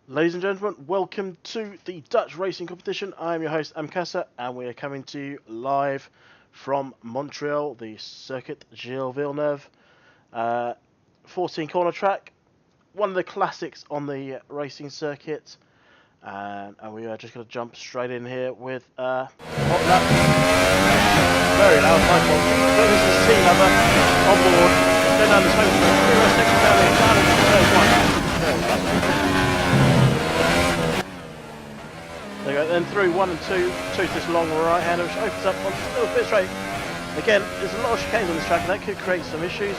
Ladies and gentlemen, welcome to the Dutch racing competition. I'm your host, Amkassa, and we are coming to you live from Montreal, the Circuit Gilles Villeneuve. 14 corner track, one of the classics on the racing circuit. And we are just going to jump straight in here with hot lap. Very loud, my fault. But this is team number on board. Let's go down this home. Down into third one. There we go. There you go, then through 1 and 2, choose this long right hander which opens up onto the little bit straight. Again, there's a lot of chicanes on this track and that could create some issues.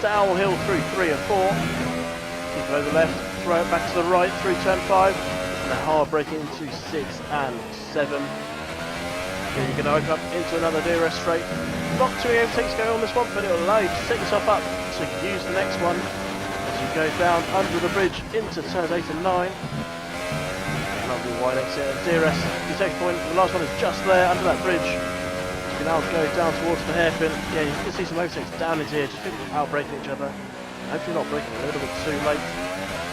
Downhill through 3 and 4. Keep it over the left, throw it back to the right through turn 5. And then hard braking into 6 and 7. Then you're going to open up into another DRS straight. Not too many overtakes going on this one, but it'll allow you to set yourself up to use the next one as you go down under the bridge into turns 8 and 9. Lovely wide exit, DRS detection point. The last one is just there under that bridge. You can now go down towards the hairpin. Yeah, you can see some overtakes down into here, just people out braking each other. Hopefully not braking a little bit too late.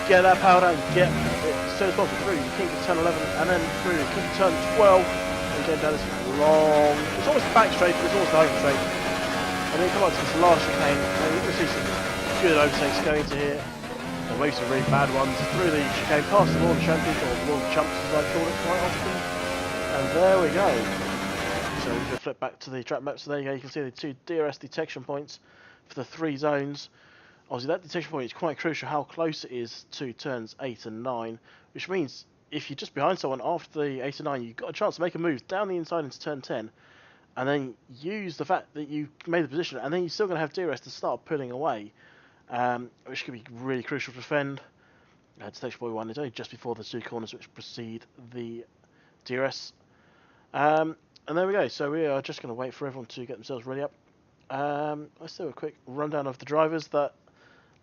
Get that power down, get it turn 12 through. You keep turn 11 and then through. Keep turn 12 and get down this long. It's almost back straight, but it's almost over straight. And then come on to this last chicane, and you can see some good overtakes going to here. Or maybe some really bad ones through the chicane past the World Champions, or World Chumps as I call it quite often. And there we go. So we can flip back to the track map. So there you go, you can see the 2 DRS detection points for the 3 zones. Obviously that detection point is quite crucial how close it is to turns 8 and 9, which means if you're just behind someone after the 8 and 9, you've got a chance to make a move down the inside into turn 10, and then use the fact that you made the position, and then you're still going to have DRS to start pulling away. Which could be really crucial to defend. Detection point 1 is only just before the 2 corners which precede the DRS. And there we go. So we are just going to wait for everyone to get themselves ready up. Let's do a quick rundown of the drivers that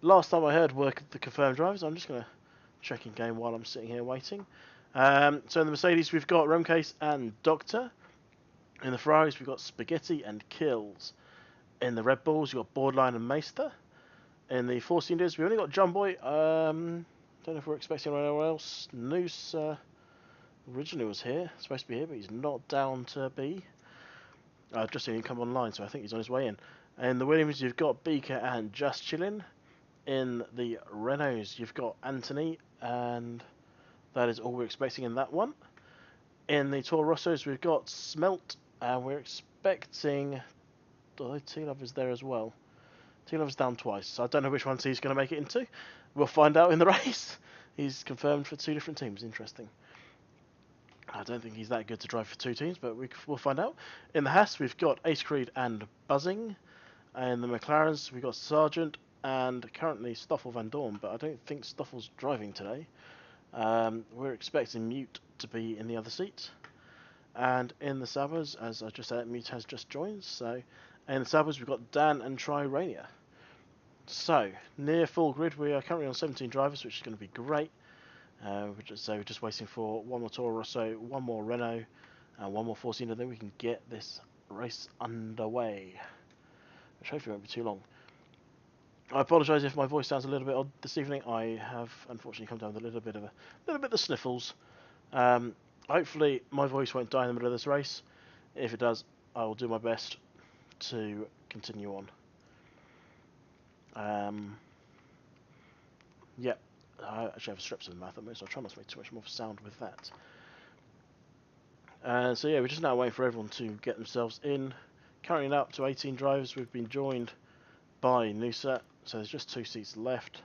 last time I heard were the confirmed drivers. I'm just going to check in game while I'm sitting here waiting. So in the Mercedes we've got Remcase and Doctor. In the Ferraris we've got Spaghetti and Kills. In the Red Bulls you've got Borderline and Meister. In the Force Indians, we've only got John Boy. Don't know if we're expecting anyone else. Noose originally was here, supposed to be here, but he's not down to be. I've just seen him come online, so I think he's on his way in. In the Williams, you've got Beaker and Just Chillin'. In the Renaults, you've got Anthony, and that is all we're expecting in that one. In the Toro Rossos, we've got Smelt, and we're expecting. T-Love is there as well. T-Love's down twice, so I don't know which ones he's going to make it into. We'll find out in the race. He's confirmed for 2 different teams. Interesting. I don't think he's that good to drive for 2 teams, but we'll find out. In the Haas, we've got Ace Creed and Buzzing. In the McLarens, we've got Sargent and currently Stoffel Van Dorn, but I don't think Stoffel's driving today. We're expecting Mute to be in the other seat. And in the Sabres, as I just said, Mute has just joined, so in the Sabres we've got Dan and Trirania. So, near full grid, we are currently on 17 drivers, which is going to be great. We're just waiting for one more Toro Rosso, one more Renault, and one more Force India, then we can get this race underway. Which hopefully won't be too long. I apologise if my voice sounds a little bit odd this evening. I have unfortunately come down with a little bit of the sniffles. Hopefully my voice won't die in the middle of this race. If it does, I will do my best to continue on. Yeah, I actually have strips of the mouth at the moment, so I'll try not to make too much more sound with that. So yeah, we're just now waiting for everyone to get themselves in. Currently up to 18 drivers. We've been joined by Noosa, so there's just 2 seats left.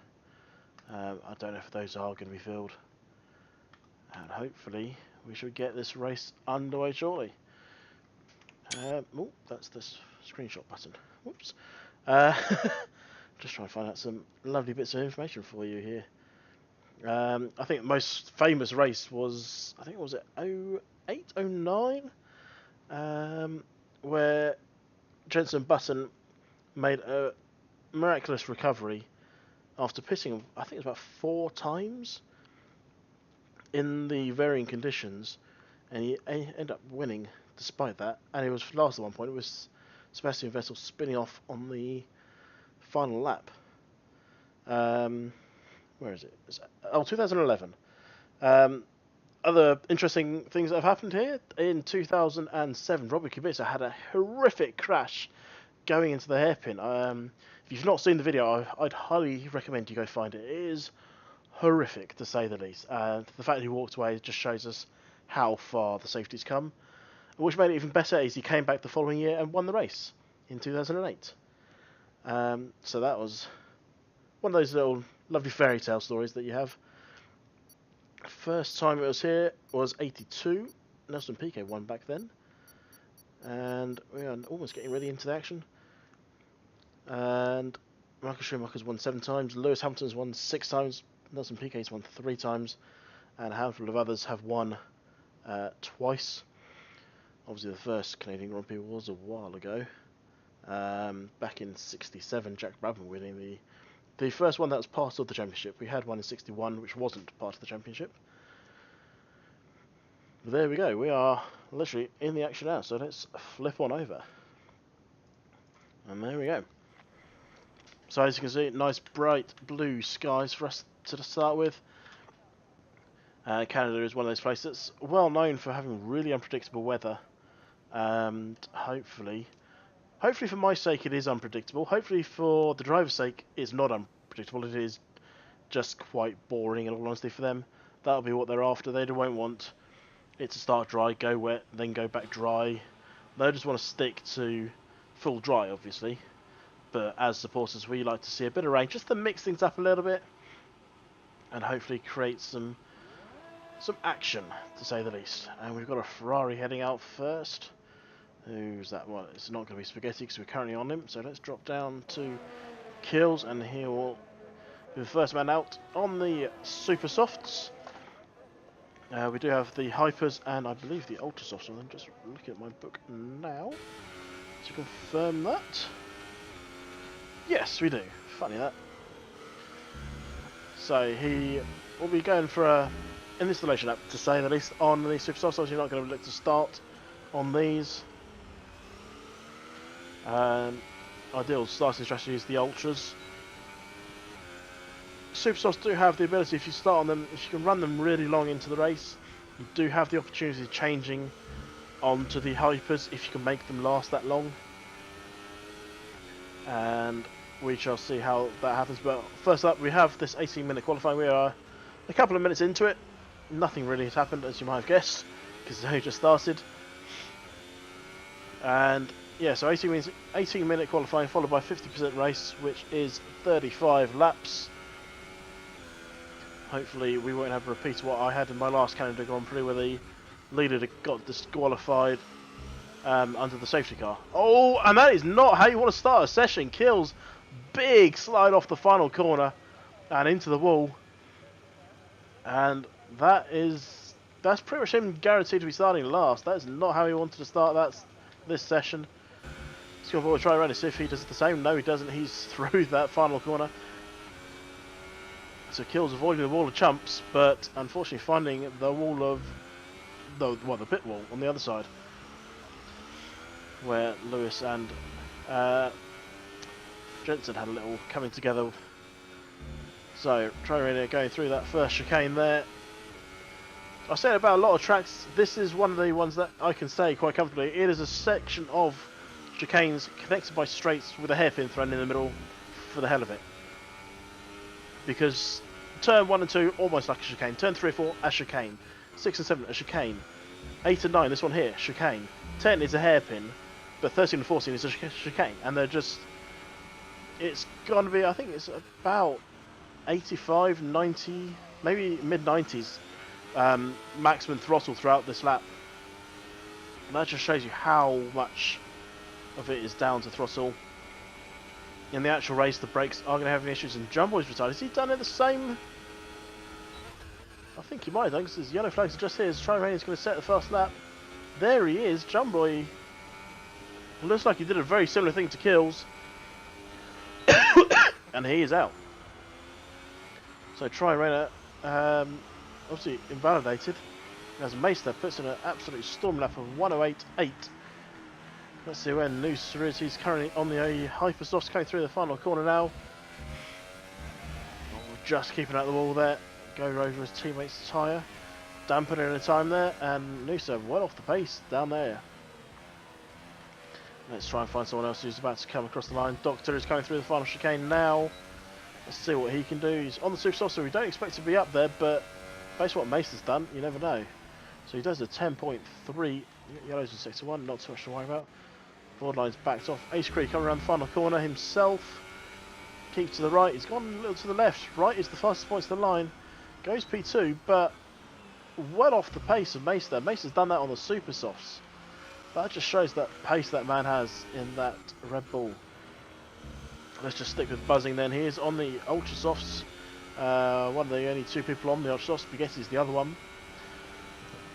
I don't know if those are going to be filled. And hopefully we should get this race underway shortly. Oh, that's the screenshot button. Whoops. Just trying to find out some lovely bits of information for you here. I think the most famous race was, I think it was 08, 09, where Jenson Button made a miraculous recovery after pitting, I think it was about 4 times in the varying conditions, and he ended up winning despite that, and he was last at one point. It was Sebastian Vettel spinning off on the final lap. Where is it? 2011. Um, Other interesting things that have happened here in 2007, Robert Kubica had a horrific crash going into the hairpin. If you've not seen the video, I'd highly recommend you go find it. It is horrific to say the least. The fact that he walked away just shows us how far the safety's come. Which made it even better is he came back the following year and won the race in 2008. So that was one of those little lovely fairy tale stories that you have. First time it was here was 82. Nelson Piquet won back then. And we are almost getting ready into the action. And Michael Schumacher's won 7 times. Lewis Hamilton's won 6 times. Nelson Piquet's won 3 times. And a handful of others have won twice. Obviously the first Canadian Grand Prix was a while ago. Back in 67, Jack Brabham winning the first one that was part of the championship. We had one in 61 which wasn't part of the championship. But there we go, we are literally in the action now, so let's flip on over. And there we go. So as you can see, nice bright blue skies for us to start with. Canada is one of those places that's well known for having really unpredictable weather. And hopefully for my sake it is unpredictable. Hopefully for the driver's sake it's not unpredictable. It is just quite boring in all honesty for them. That'll be what they're after. They won't want it to start dry, go wet, then go back dry. They just want to stick to full dry obviously. But as supporters we like to see a bit of rain just to mix things up a little bit and hopefully create some action to say the least. And we've got a Ferrari heading out first. Who's that one? It's not going to be Spaghetti because we're currently on him. So let's drop down to Kills and he will be the first man out on the Super Softs. We do have the Hypers and I believe the Ultra Softs. I'm just looking at my book now to confirm that. Yes, we do. Funny that. So he will be going for an installation lap to say the least on the Super Softs. So you're not going to look to start on these. Ideal starting strategy is the Ultras. Super Softs do have the ability, if you start on them, if you can run them really long into the race, you do have the opportunity of changing onto the Hypers if you can make them last that long. And we shall see how that happens. But first up, we have this 18-minute qualifying. We are a couple of minutes into it. Nothing really has happened, as you might have guessed, because it's only just started. And yeah, so 18-minute qualifying followed by 50% race, which is 35 laps. Hopefully we won't have a repeat of what I had in my last Canada Grand Prix where the leader got disqualified under the safety car. Oh, and that is not how you want to start a session. Kills, big slide off the final corner and into the wall. And that's pretty much him guaranteed to be starting last. That is not how he wanted to start this session. He's going to try around to see if he does the same. No, he doesn't. He's through that final corner. So Kills avoiding the wall of chumps, but unfortunately finding the wall of the pit wall on the other side, where Lewis and Jensen had a little coming together. So Trainer going through that first chicane there. I said about a lot of tracks, this is one of the ones that I can say quite comfortably. It is a section of chicanes connected by straights with a hairpin thrown in the middle for the hell of it. Because turn 1 and 2 almost like a chicane, turn 3 and 4 a chicane, 6 and 7 a chicane, 8 and 9 this one here chicane, 10 is a hairpin, but 13 and 14 is a chicane, and they're just, it's gonna be, I think it's about 85, 90, maybe mid 90s maximum throttle throughout this lap. And that just shows you how much of it is down to throttle. In the actual race, the brakes are going to have any issues, and Jumbo's retired. Has he done it the same? I think he might have done, because his yellow flags are just here. As Tryon is going to set the first lap. There he is, Jumbo. Looks like he did a very similar thing to Kills. And he is out. So Tryon obviously invalidated. As Meister puts in an absolute storm lap of 108.8. Let's see where Noosa is. He's currently on the Hypersofts, coming through the final corner now. Oh, just keeping out the wall there. Go over his teammate's tyre. dampening in the time there, and Noosa well off the pace down there. Let's try and find someone else who's about to come across the line. Doctor is coming through the final chicane now. Let's see what he can do. He's on the super soft, so we don't expect to be up there, but based on what Mace has done, you never know. So he does a 10.3. Yellows in sector 1, not too much to worry about. Borderline's backed off. Ace Creek coming around the final corner himself. Keep to the right. He's gone a little to the left. Right is the fastest point to the line. Goes P2, but well off the pace of Mace there. Mace has done that on the super softs. That just shows that pace that man has in that Red Bull. Let's just stick with buzzing then. He is on the ultra softs. One of the only two people on the ultra softs. Spaghetti's the other one.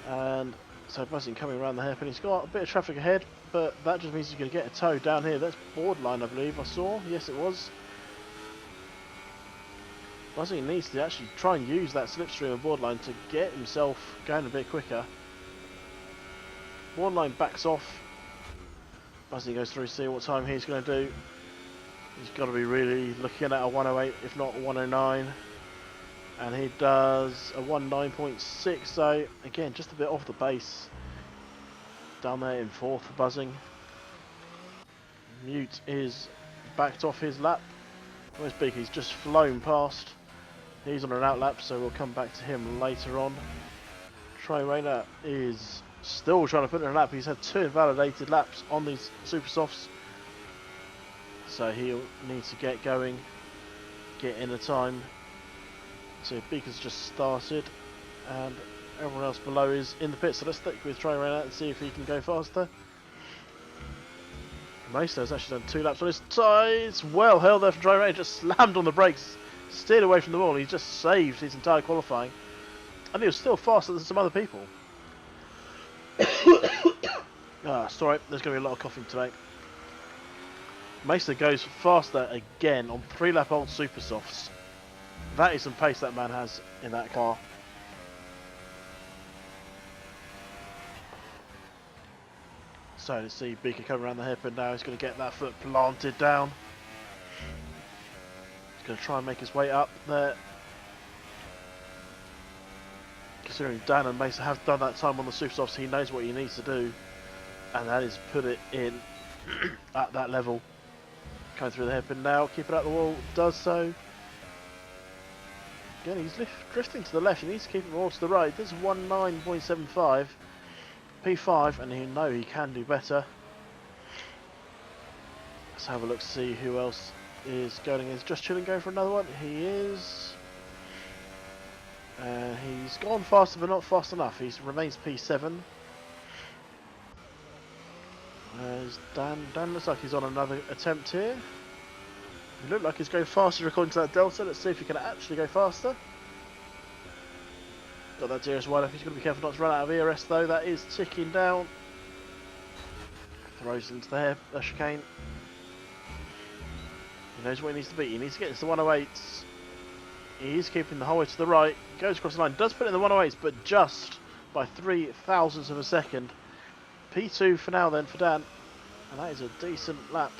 And so buzzing coming around the hairpin. He's got a bit of traffic ahead, but that just means he's going to get a tow down here. That's borderline, I believe. I saw. Yes, it was. Buzzing needs to actually try and use that slipstream of borderline to get himself going a bit quicker. Borderline backs off. Buzzing goes through to see what time he's going to do. He's got to be really looking at a 108, if not a 109. And he does a 19.6, so again, just a bit off the pace. Down there in fourth for buzzing. Mute is backed off his lap. Where's Beaker? He's just flown past. He's on an out lap, so we'll come back to him later on. Troy Rayner is still trying to put in a lap. He's had 2 invalidated laps on these super softs. So he'll need to get going, get in a time. So Beaker's just started, and everyone else below is in the pit. So let's stick with Troy Rayner and see if he can go faster. Meister's actually done 2 laps on his tyres. Well held there from Troy Rayner, just slammed on the brakes, steered away from the wall. He just saved his entire qualifying, and he was still faster than some other people. Sorry, there's going to be a lot of coughing today. Meister goes faster again on 3-lap-old super softs. That is some pace that man has in that car. So let's see Beaker coming around the hairpin now. He's going to get that foot planted down. He's going to try and make his way up there. Considering Dan and Mesa have done that time on the super softs, he knows what he needs to do, and that is put it in at that level. Coming through the hairpin now, keep it out the wall, does so. Again, he's drifting to the left. He needs to keep it more to the right. This is 19.75 P5, and he know he can do better. Let's have a look to see who else is going. Is Just Chilling going for another one? He is. He's gone faster, but not fast enough. He remains P7. Dan looks like he's on another attempt here. He looks like he's going faster according to that delta. Let's see if he can actually go faster. Got that DRS wide up. He's got to be careful not to run out of ERS though. That is ticking down. Throws into the chicane. He knows what he needs to be. He needs to get into the 108s. He is keeping the whole way to the right. Goes across the line. Does put in the 108s, but just by 0.003 of a second. P2 for now then for Dan. And that is a decent lap.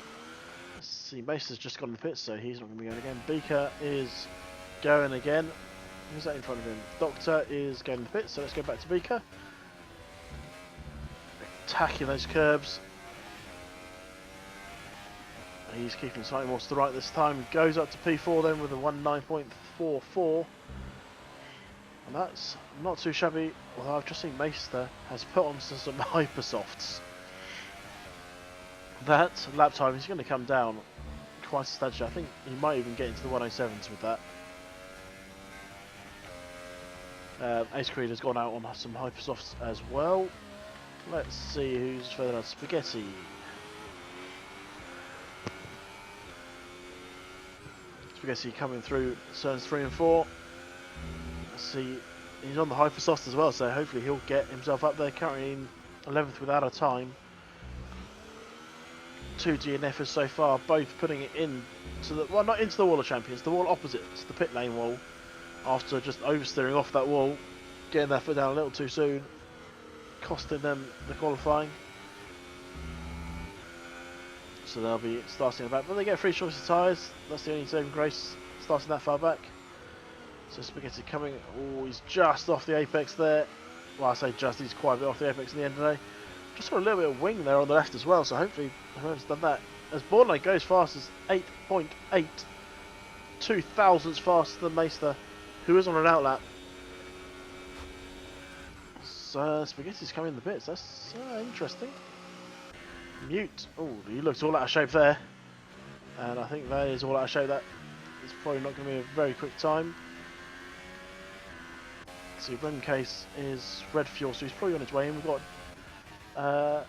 Let's see, Mace's just gone in the pits, so he's not going to be going again. Beaker is going again. Who's that in front of him? Doctor is going in the pits, so let's go back to Beaker. Attacking those curbs. He's keeping slightly more to the right this time. Goes up to P4 then with a 19.44. And that's not too shabby, although I've just seen Meister has put on some hyper softs. That lap time is going to come down quite substantially. I think he might even get into the 107s with that. Ace Creed has gone out on some hyper softs as well. Let's see who's further down. Spaghetti. Spaghetti coming through turns 3 and 4. Let's see, he's on the hyper soft as well, so hopefully he'll get himself up there. Currently in 11th without a time. 2 DNFs so far, both putting it in to the, well, not into the wall of champions, the wall opposite to the pit lane wall. After just oversteering off that wall, getting their foot down a little too soon, costing them the qualifying. So they'll be starting back, but they get 3 choice of tyres. That's the only saving grace, starting that far back. So Spaghetti coming, oh, he's just off the apex there. well, I say just, he's quite a bit off the apex in the end of the day. Just saw a little bit of wing there on the left as well, so hopefully whoever's done that. As Borderline goes fast as 8.8, 2 thousandths faster than Meister, who is on an outlap. So Spaghetti's coming in the pits, that's interesting. Mute, oh, he looks all out of shape there. And I think that is all out of shape. That is probably not going to be a very quick time. See, Rem Case is red fuel, so he's probably on his way in. We've got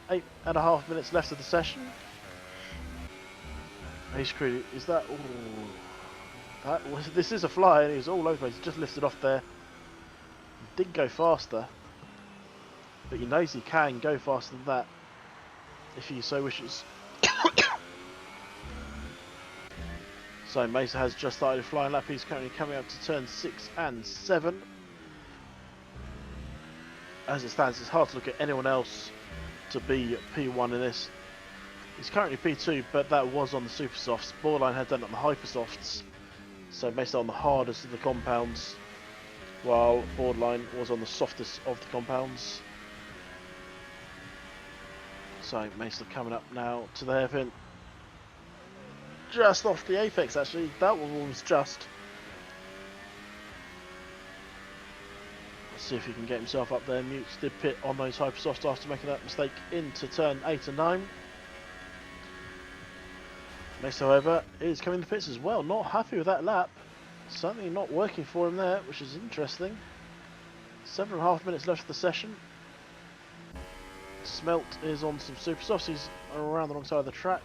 8.5 minutes left of the session. Ace Creed, is that? Ooh, this is a fly, and he's all over the place. He just lifted off there. He did go faster, but he knows he can go faster than that if he so wishes. So Mesa has just started flying lap. He's currently coming up to turn 6 and 7. As it stands, it's hard to look at anyone else to be P1 in this. He's currently P2, but that was on the super softs. Borderline had done it on the hyper softs, so Mesa on the hardest of the compounds, while Borderline was on the softest of the compounds. So Mesa coming up now to the hairpin. Just off the apex, actually. That one was just. Let's see if he can get himself up there. Mutes did pit on those hypersofts after making that mistake into turn 8 and 9. Next, however, is coming to pits as well. Not happy with that lap. Certainly not working for him there, which is interesting. 7.5 minutes left of the session. Smelt is on some super softs. He's around the wrong side of the track.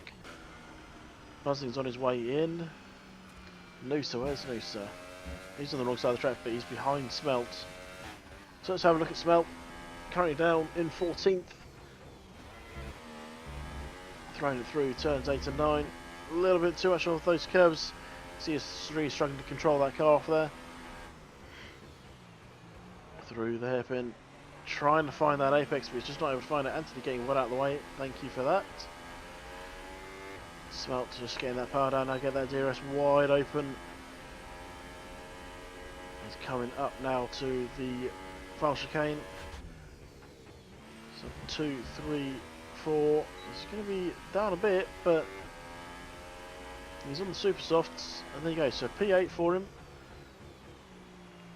Buzzing's on his way in. Noosa, where's Noosa? He's on the wrong side of the track, but he's behind Smelt. So let's have a look at Smelt. Currently down in 14th. Throwing it through turns 8 and 9. A little bit too much off those curves. See, he's really struggling to control that car off there. Through the hairpin. Trying to find that apex, but he's just not able to find it. Anthony getting one out of the way. Thank you for that. Smelt just getting that power down now, get that DRS wide open. He's coming up now to the final chicane. So 2, 3, 4. He's going to be down a bit, but he's on the super softs, and there you go. So P8 for him.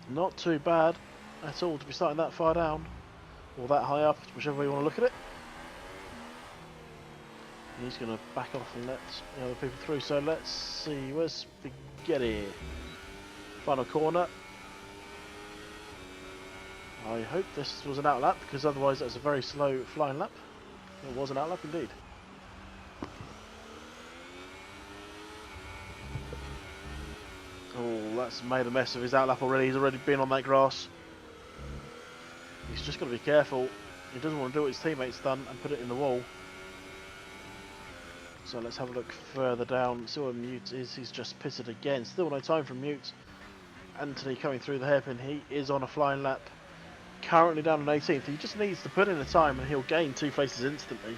Not too bad at all to be starting that far down, or that high up, whichever way you want to look at it. He's going to back off and let the other people through. So let's see, where's Spaghetti? Final corner. I hope this was an outlap, because otherwise that's a very slow flying lap. It was an outlap indeed. Oh, that's made a mess of his outlap already. He's already been on that grass. He's just got to be careful. He doesn't want to do what his teammates done and put it in the wall. So let's have a look further down, see where Mute is. He's just pitted again. Still no time from Mute. Anthony coming through the hairpin. He is on a flying lap. Currently down on 18th. He just needs to put in a time and he'll gain 2 places instantly.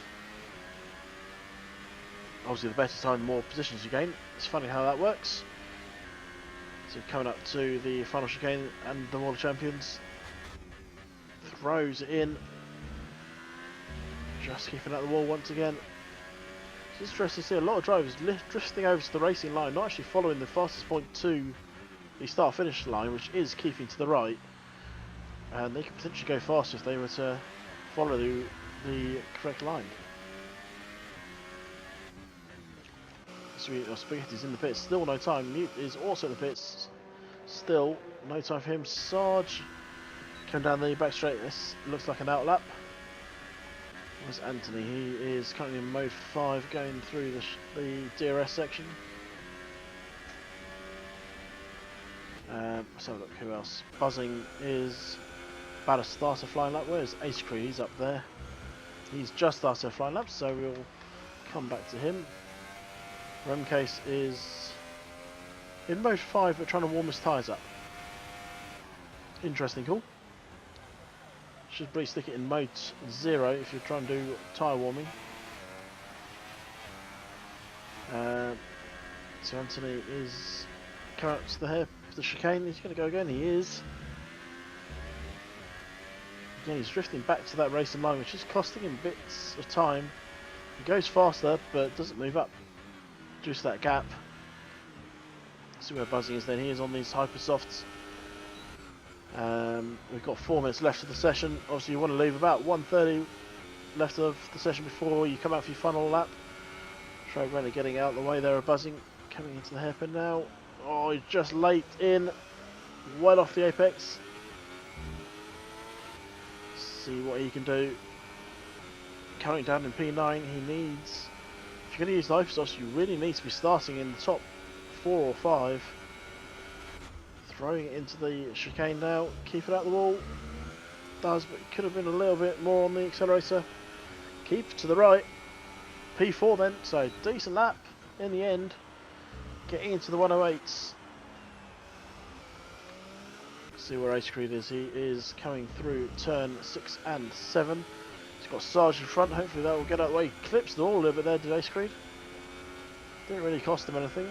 Obviously the better time, the more positions you gain. It's funny how that works. So coming up to the final chicane and the World Champions. Throws it in. Just keeping out the wall once again. It's interesting to see a lot of drivers drifting over to the racing line, not actually following the fastest point to the start-finish line, which is keeping to the right. And they could potentially go faster if they were to follow the correct line. Spaghetti's in the pits, still no time. Mute is also in the pits, still no time for him. Sarge coming down the back straight. This looks like an outlap. Where's Anthony? He is currently in mode 5 going through the DRS section. Let's have a look who else. Buzzing is about to start a flying lap. Where's Ace Creed? He's up there. He's just started a flying lap, so we'll come back to him. Remcase is in mode 5 but trying to warm his tyres up. Interesting call. Should probably stick it in mode 0 if you're trying to do tyre warming. So Anthony is coming up to the chicane. He's going to go again. He is. again, he's drifting back to that racing line, which is costing him bits of time. He goes faster, but doesn't move up due to that gap. See where Buzzing is then. He is on these hypersofts. We've got 4 minutes left of the session. Obviously, you want to leave about 1:30 left of the session before you come out for your final lap. Trey Renner getting out of the way there of Buzzing. Coming into the hairpin now. Oh, he's just late in. Well off the apex. See what he can do. Coming down in P9, he needs... If you're going to use the hypersofts, you really need to be starting in the top 4 or 5. Throwing it into the chicane now. Keep it out the wall. Does, but it could have been a little bit more on the accelerator. Keep to the right. P4 then, so decent lap in the end. Getting into the 108s. See where Ace Creed is. He is coming through turn 6 and 7. He's got Sarge in front. Hopefully that will get out of the way. He clips the wall a little bit there, did Ace Creed. Didn't really cost him anything.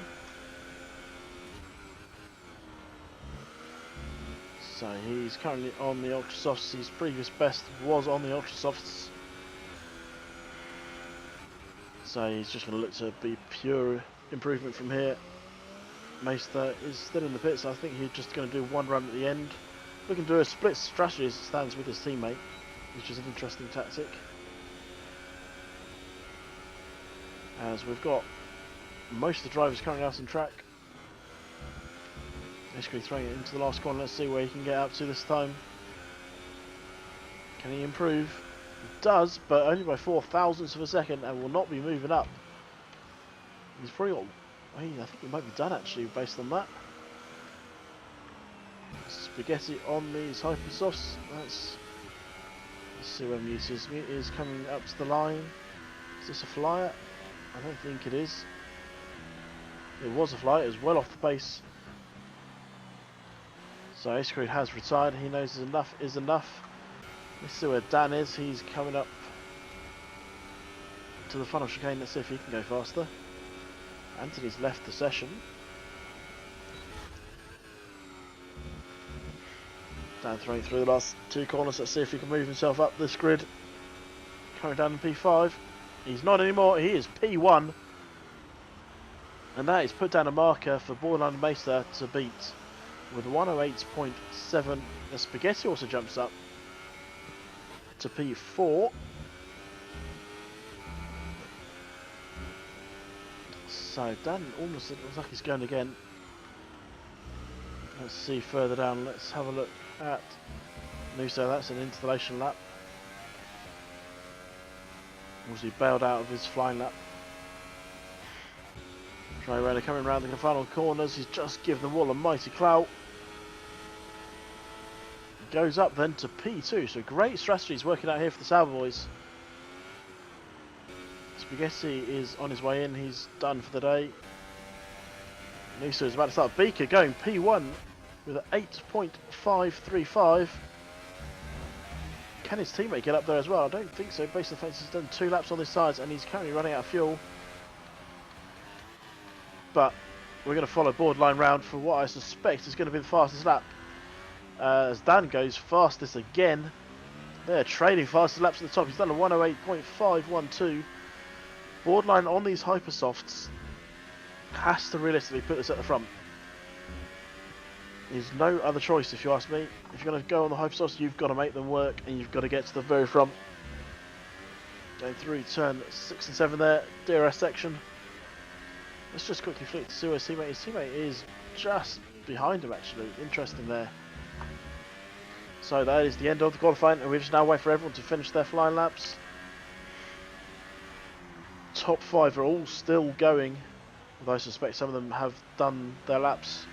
So he's currently on the Ultra Softs. His previous best was on the Ultra Softs. So he's just going to look to be pure improvement from here. Meister is still in the pits. I think he's just going to do one run at the end. Looking to do a split strategy as it stands with his teammate, which is an interesting tactic. As we've got most of the drivers currently out on track. Basically throwing it into the last corner. Let's see where he can get up to this time. Can he improve? He does, but only by 4 thousandths of a second, and will not be moving up. He's probably got... I think he might be done actually based on that. Spaghetti on these hypersofts. Let's see where Mute is. Mute is coming up to the line. Is this a flyer? I don't think it is. It was a flyer. It was well off the pace. So Ace Creed has retired. He knows enough is enough. Let's see where Dan is. He's coming up to the final chicane. Let's see if he can go faster. Anthony's left the session. Dan throwing through the last 2 corners. Let's see if he can move himself up this grid. Coming down in P5. He's not anymore. He is P1. And that is put down a marker for Borderline and Meister to beat with 108.7. The Spaghetti also jumps up to P4. So Dan almost looks like he's going again. Let's see further down. Let's have a look at Nuso. That's an installation lap. Was he bailed out of his flying lap? Trey Renner coming around the final corners. He's just given the wall a mighty clout. Goes up then to P2. So great strategies working out here for the Sauber boys. Spaghetti is on his way in. He's done for the day. Nuso is about to start. Beaker going P1 with an 8.535. Can his teammate get up there as well? I don't think so. Based on the fact he's done 2 laps on this side and he's currently running out of fuel. But we're going to follow Borderline round for what I suspect is going to be the fastest lap. As Dan goes fastest again. They're trading fastest laps at the top. He's done a 108.512. Borderline on these hypersofts has to realistically put this at the front. There's no other choice if you ask me. If you're going to go on the hypersofts, you've got to make them work and you've got to get to the very front. Going through turn 6 and 7 there, DRS section. Let's just quickly flick to see where his teammate is. His teammate is just behind him actually. Interesting there. So that is the end of the qualifying and we just now wait for everyone to finish their flying laps. Top 5 are all still going, although I suspect some of them have done their laps.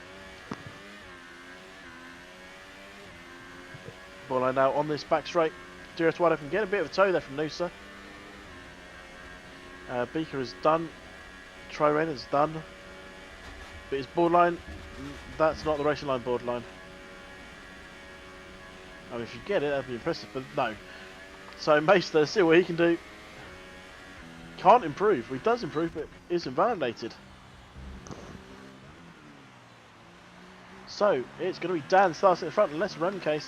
Borderline now on this back straight. DRS wide open, get a bit of a toe there from Noosa. Beaker is done. Troren is done. But it's Borderline. That's not the racing line Borderline. I mean, if you get it, that'd be impressive, but no. So Meister, let's see what he can do. Can't improve. Well, he does improve, but is invalidated. So it's going to be Dan starting at the front, unless Remcase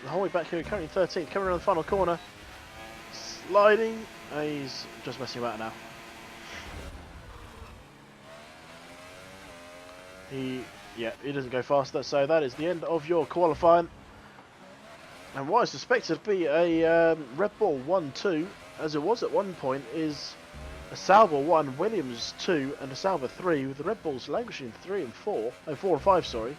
the whole way back here, currently 13th, coming around the final corner, sliding, he's just messing about now. He doesn't go faster, so that is the end of your qualifying. And what I suspected to be a Red Bull 1-2, as it was at one point, is a Sauber 1, Williams 2, and a Sauber 3, with the Red Bulls languishing 3 and 4, oh 4 and 5, sorry.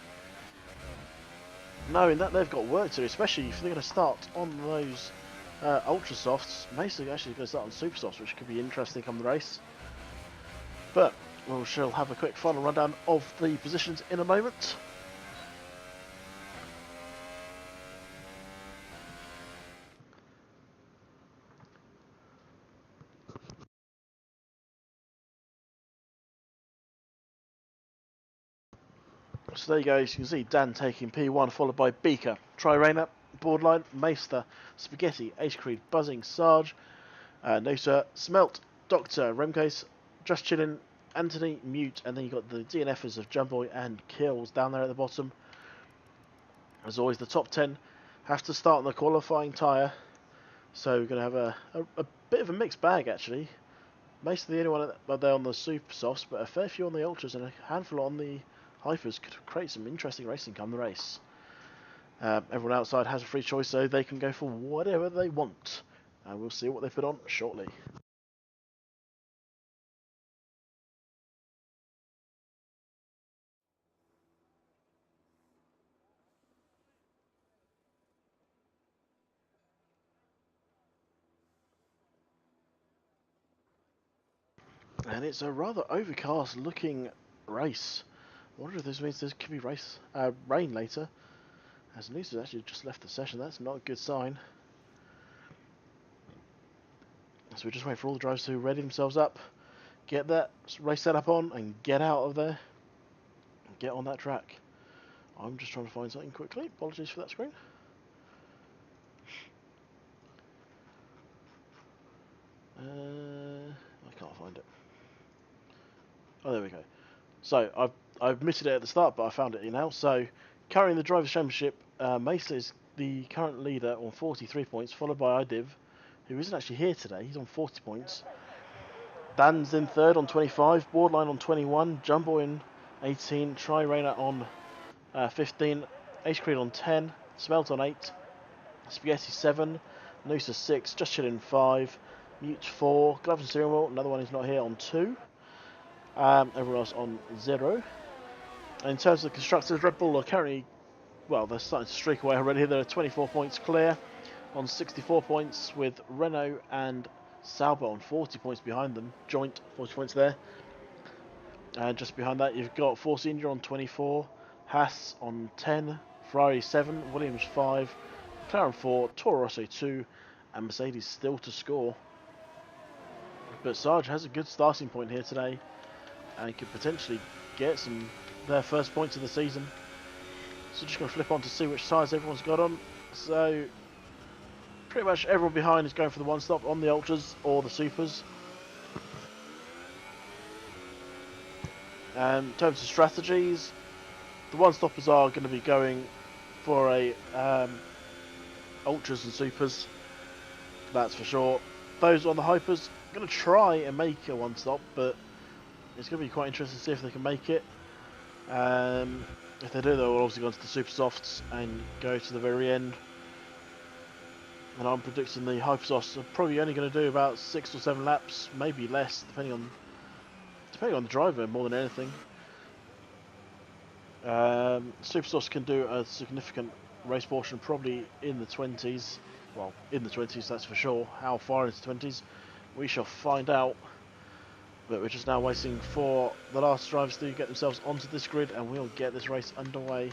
Knowing that they've got work to do, especially if they're going to start on those Ultra Softs. Basically, actually going to start on Super Softs, which could be interesting come the race. But we shall have a quick final rundown of the positions in a moment. So there you go, as you can see Dan taking P1, followed by Beaker, Trirena, Borderline, Meister, Spaghetti, Ace Creed, Buzzing, Sarge, Noosa, Smelt, Doctor, Remcase, Just Chillin', Anthony, Mute, and then you've got the DNFers of Jumboy and Kills down there at the bottom. As always, the top 10 have to start on the qualifying tyre, so we're going to have a bit of a mixed bag actually. Meister the only one there on the Super Softs, but a fair few on the Ultras and a handful on the Hypers could create some interesting racing come the race. Everyone outside has a free choice, so they can go for whatever they want. And we'll see what they put on shortly. And it's a rather overcast looking race. I wonder if this means there could be rain later. As Noosa has actually just left the session, that's not a good sign. So we're just waiting for all the drivers to ready themselves up, get that race setup on, and get out of there. And get on that track. I'm just trying to find something quickly. Apologies for that screen. I can't find it. Oh, there we go. So I've missed it at the start, but I found it here now. So carrying the Drivers' Championship, Mesa is the current leader on 43 points, followed by IDiv, who isn't actually here today. He's on 40 points. Dan's in third on 25, Borderline on 21, Jumbo in 18, Trirena on 15, Ace Creed on 10, Smelt on 8, Spaghetti 7, Noosa 6, Just Chillin' 5, Mute 4, Gloves and Steering Wheel, another one who's not here, on 2. Everyone else on 0. And in terms of the constructors, Red Bull are currently, well, they're starting to streak away already. They're 24 points clear on 64 points, with Renault and Sauber on 40 points behind them. Joint 40 points there. And just behind that, you've got Force India on 24, Haas on 10, Ferrari 7, Williams 5, McLaren 4, Toro Rosso 2, and Mercedes still to score. But Sarge has a good starting point here today, and could potentially get their first points of the season. So just going to flip on to see which tyres everyone's got on. So pretty much everyone behind is going for the one stop on the Ultras or the Supers. In terms of strategies, the one stoppers are going to be going for a Ultras and Supers, that's for sure. Those on the Hypers are going to try and make a one stop, but it's going to be quite interesting to see if they can make it. If they do, they'll obviously go into the Super Softs and go to the very end. And I'm predicting the Hyper Softs are probably only going to do about 6 or 7 laps, maybe less, depending on the driver more than anything. Super Softs can do a significant race portion, probably in the 20s. Well, in the 20s, that's for sure. How far into the 20s, we shall find out. But we're just now waiting for the last drivers to get themselves onto this grid, and we'll get this race underway.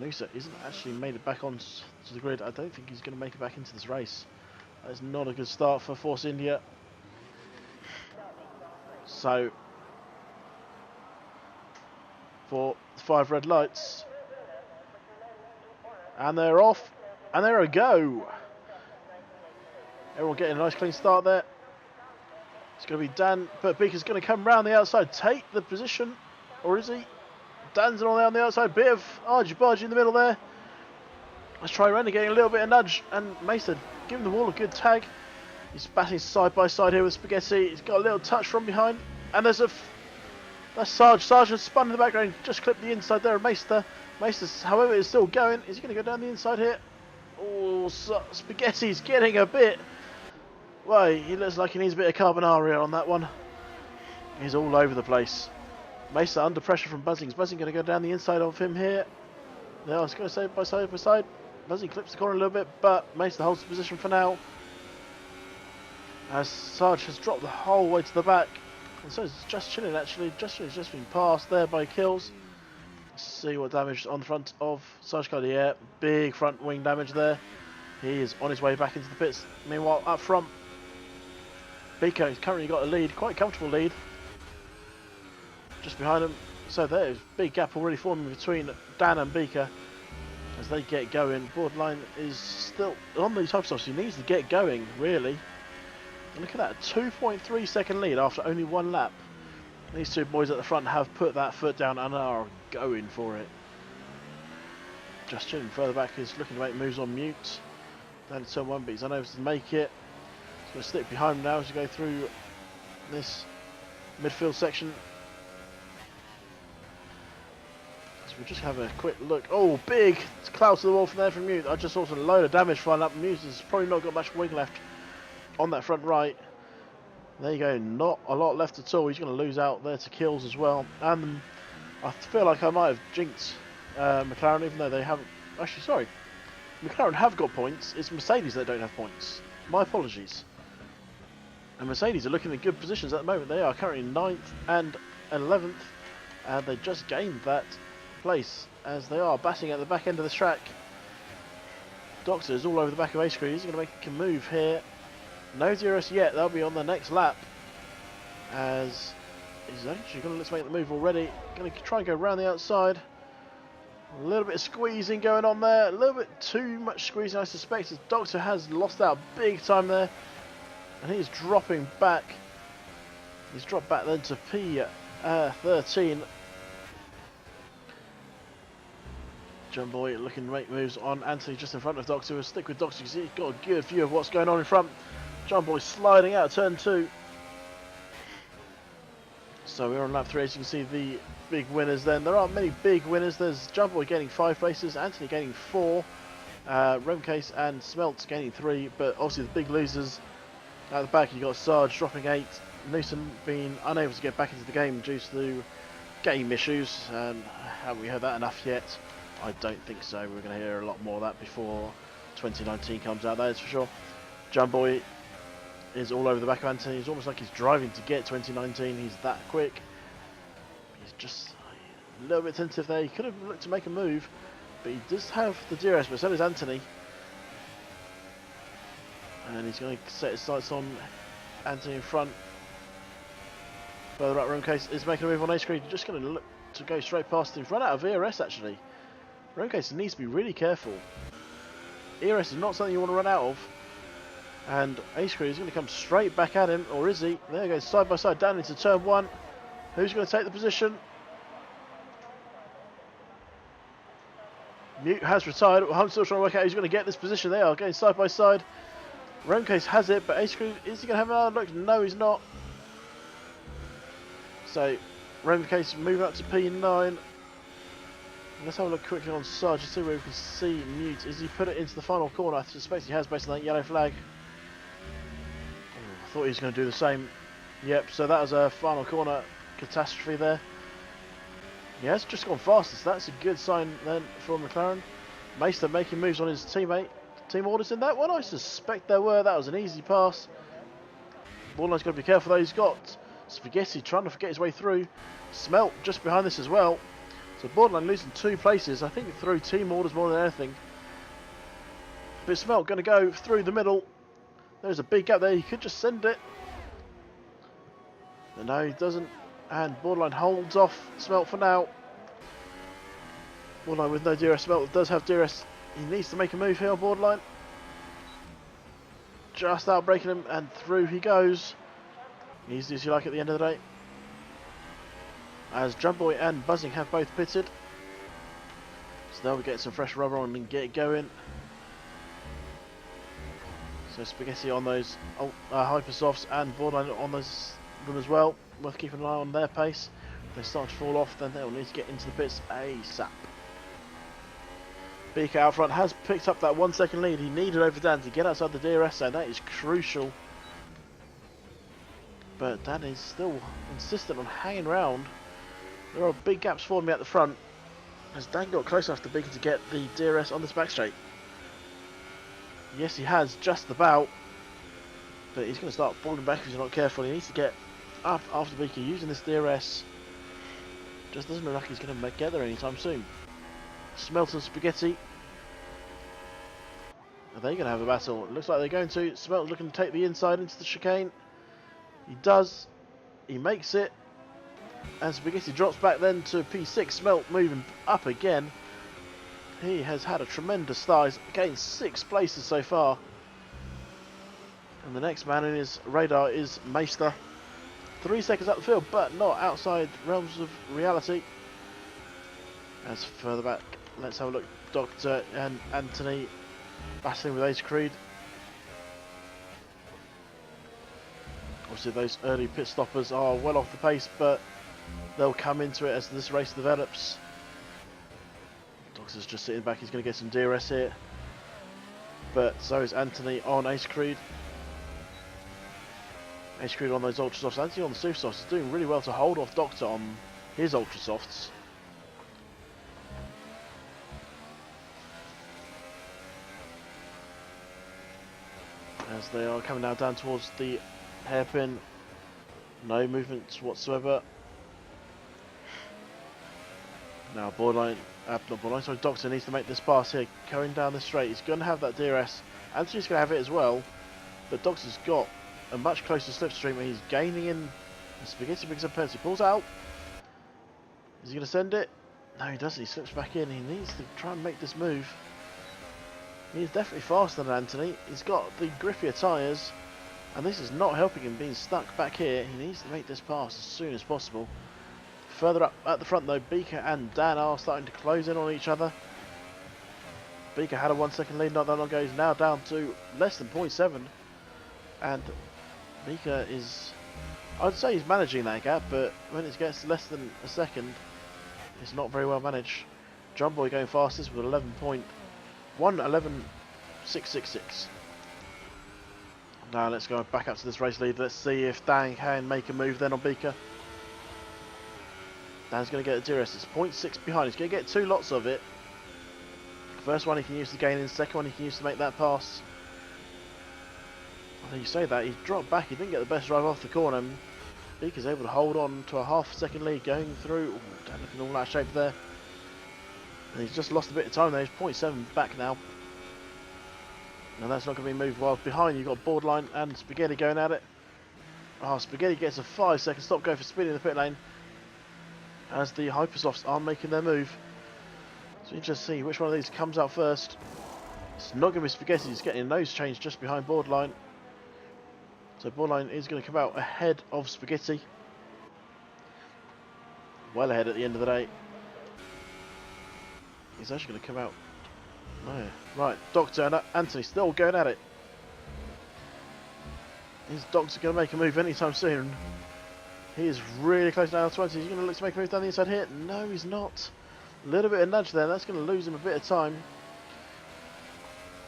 Noosa isn't actually made it back onto the grid. I don't think he's going to make it back into this race. That is not a good start for Force India. So, for 5 red lights. And they're off. And there we go. Everyone getting a nice clean start there. It's going to be Dan, but Beaker's going to come round the outside, take the position, or is he? Dan's on the outside, bit of argy-bargy in the middle there. Let's try Renegade, a little bit of nudge, and Mason giving the wall a good tag. He's batting side by side here with Spaghetti. He's got a little touch from behind, and there's that's Sarge. Sarge has spun in the background, just clipped the inside there of Maester. Maester's, however, is still going. Is he going to go down the inside here? Oh, Spaghetti's getting a bit. Well, he looks like he needs a bit of carbonara on that one. He's all over the place. Maester under pressure from Buzzing. Is Buzzing going to go down the inside of him here? No, I was going to say by side. Buzzing clips the corner a little bit, but Maester holds the position for now. As Sarge has dropped the whole way to the back. And so is Just Chilling actually. Just Chilling's just been passed there by Kills. Let's see what damage on the front of Sarge Cardi. Yeah, big front wing damage there. He is on his way back into the pits. Meanwhile, up front, Biko has currently got a lead, quite comfortable lead. Just behind him. So there's a big gap already forming between Dan and Beaker as they get going. Borderline is still on these hub stops. He needs to get going, really. And look at that, a 2.3 second lead after only one lap. These two boys at the front have put that foot down and are going for it. Just Chilling further back is looking to make moves on Mute. Down to turn one, but he's unable to make it. He's going to stick behind him now as we go through this midfield section. So we'll just have a quick look. Oh, big cloud to the wall from there from Mute. I just saw some load of damage flying up. Mute has probably not got much wing left on that front right. There you go, not a lot left at all. He's going to lose out there to Kills as well. And I feel like I might have jinxed McLaren, even though they haven't. Actually, sorry, McLaren have got points. It's Mercedes that don't have points. My apologies. And Mercedes are looking in good positions at the moment. They are currently 9th and 11th, and they just gained that place as they are batting at the back end of the track. Doctor is all over the back of Ace Crew. He's going to make a move here. No DRS yet, they'll be on the next lap. As he's actually going to let's make the move already. Going to try and go around the outside. A little bit of squeezing going on there. A little bit too much squeezing, I suspect, as Doctor has lost out big time there. And he's dropping back. He's dropped back then to P13. John Boy looking to make moves on Anthony just in front of Doctor. We'll stick with Doctor because he's got a good view of what's going on in front. John Boy sliding out of turn 2. So we're on lap 3, as you can see the big winners then. There aren't many big winners. There's John Boy gaining 5 places, Anthony gaining 4, Remcase and Smelt gaining 3, but obviously the big losers at the back, you've got Sarge dropping 8, Newsom being unable to get back into the game due to game issues. Haven't we heard that enough yet? I don't think so. We're going to hear a lot more of that before 2019 comes out, that is for sure. John Boy is all over the back of Anthony. It's almost like he's driving to get 2019. He's that quick. He's just a little bit tentative there. He could have looked to make a move, but he does have the DRS, but so does Anthony. And he's going to set his sights on Anthony in front. Further up, Remcase is making a move on Ace Creed. Just going to look to go straight past him. He's run out of ERS actually. Remcase needs to be really careful. ERS is not something you want to run out of. And Ace Creed is going to come straight back at him, or is he? There he goes, side by side down into turn 1. Who's going to take the position? Mute has retired. I'm still trying to work out who's going to get this position. They are going side by side. Remcase has it, but Ace Creed, is he going to have another look? No, he's not. So, Remcase moving up to P9. Let's have a look quickly on Sarge to see where we can see Mute. Is he put it into the final corner? I suspect he has based on that yellow flag. I thought he was going to do the same. Yep, so that was a final corner catastrophe there. He has just gone faster, so that's a good sign then for McLaren. Maester making moves on his teammate. Team orders in that one? I suspect there were. That was an easy pass. Borderline's got to be careful though. He's got Spaghetti trying to get his way through. Smelt just behind this as well. So Borderline losing 2 places, I think through team orders more than anything. But Smelt going to go through the middle. There's a big gap there, he could just send it. But no, he doesn't. And Borderline holds off Smelt for now. Borderline with no DRS. Smelt does have DRS. He needs to make a move here on Borderline. Just out breaking him, and through he goes. Easy as you like at the end of the day. As Jump Boy and Buzzing have both pitted. now we get some fresh rubber on and get it going. So Spaghetti on those Hypersofts and Borderline on them as well. Worth keeping an eye on their pace. If they start to fall off, then they'll need to get into the pits ASAP. Beaker out front has picked up that 1 second lead he needed over Dan to get outside the DRS zone. That is crucial. But Dan is still insistent on hanging around. There are big gaps forming at the front as Dan got close enough to Beaker to get the DRS on this back straight. Yes, he has, just about. But he's going to start falling back if he's not careful. He needs to get up after Beaker using this DRS. Just doesn't look like he's going to get there anytime soon. Smelt and Spaghetti. Are they going to have a battle? It looks like they're going to. Smelt looking to take the inside into the chicane. He does. He makes it. And Spaghetti drops back then to P6. Smelt moving up again. He has had a tremendous start. He's gained 6 places so far. And the next man in his radar is Meister. 3 seconds up the field, but not outside realms of reality. As further back, let's have a look. Doctor and Anthony battling with Ace Creed. Obviously those early pit stoppers are well off the pace, but they'll come into it as this race develops. Doctor's just sitting back, he's going to get some DRS here. But so is Anthony on Ace Creed. Ace Creed on those Ultra Softs. Anthony on the Super Softs is doing really well to hold off Doctor on his Ultra Softs. As they are coming now down towards the hairpin. No movements whatsoever. Now Borderline, not Borderline, sorry, Doctor needs to make this pass here. Going down the straight, he's going to have that DRS. Anthony's going to have it as well. But Doctor's got a much closer slipstream and he's gaining in. Spaghetti picks up penalty, pulls out. Is he going to send it? No, he doesn't. He slips back in. He needs to try and make this move. He's definitely faster than Anthony. He's got the grippier tyres. And this is not helping him being stuck back here. He needs to make this pass as soon as possible. Further up at the front though, Beaker and Dan are starting to close in on each other. Beaker had a 1 second lead not that long ago. He's now down to less than 0.7. And Beaker is, I'd say he's managing that gap, but when it gets less than a second, it's not very well managed. John Boy going fastest with 11.666. Now let's go back up to this race lead. Let's see if Dan can make a move then on Beaker. Dan's going to get a DRS. It's 0.6 behind. He's going to get 2 lots of it. First one he can use to gain in. Second one he can use to make that pass. I think you say that. He dropped back. He didn't get the best drive off the corner. Beaker's able to hold on to a half second lead going through. Ooh, Dan looking all out of shape there. And he's just lost a bit of time there. He's 0.7 back now. And that's not going to be moved well. Behind you've got Borderline and Spaghetti going at it. Oh, Spaghetti gets a 5 second stop go for speed in the pit lane. As the Hypersofts are making their move. So you just see which one of these comes out first. It's not going to be Spaghetti. He's getting a nose change just behind Borderline. So Borderline is going to come out ahead of Spaghetti. Well ahead at the end of the day. He's actually going to come out. No. Right, Doctor and Anthony still going at it. Is Doctor going to make a move anytime soon? He is really close down to 20. He's going to look to make a move down the inside here. No, he's not. A little bit of nudge there. That's going to lose him a bit of time.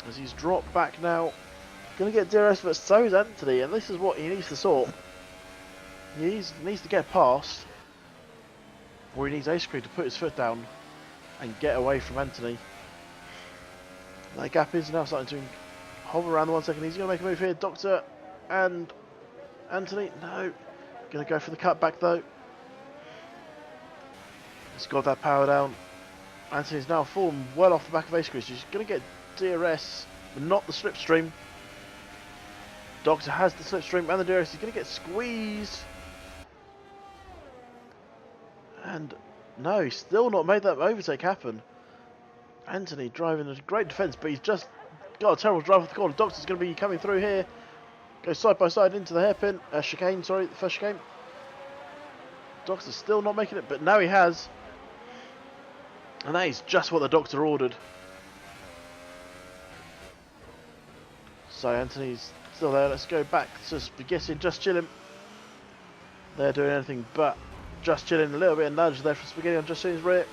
As he's dropped back now. Going to get DRS, but so is Anthony. And this is what he needs to sort. He needs to get past. Or he needs Ace Creed to put his foot down and get away from Anthony. That gap is now starting to hover around the 1 second. He's going to make a move here. Doctor and Anthony. No. Going to go for the cutback though. He's got that power down. Anthony's now fallen well off the back of Ace Creed. He's going to get DRS, but not the slipstream. Doctor has the slipstream and the DRS. He's going to get squeezed. And no, he's still not made that overtake happen. Anthony driving a great defence, but he's just got a terrible drive off the corner. Doctor's going to be coming through here. Goes side by side into the hairpin. Chicane, sorry, the first chicane. Doctor's still not making it, but now he has. And that is just what the doctor ordered. So Anthony's still there. Let's go back to Spaghetti and Just Chilling. They're doing anything but Just Chilling. A little bit of nudge there for Spaghetti on Just Chilling's rear.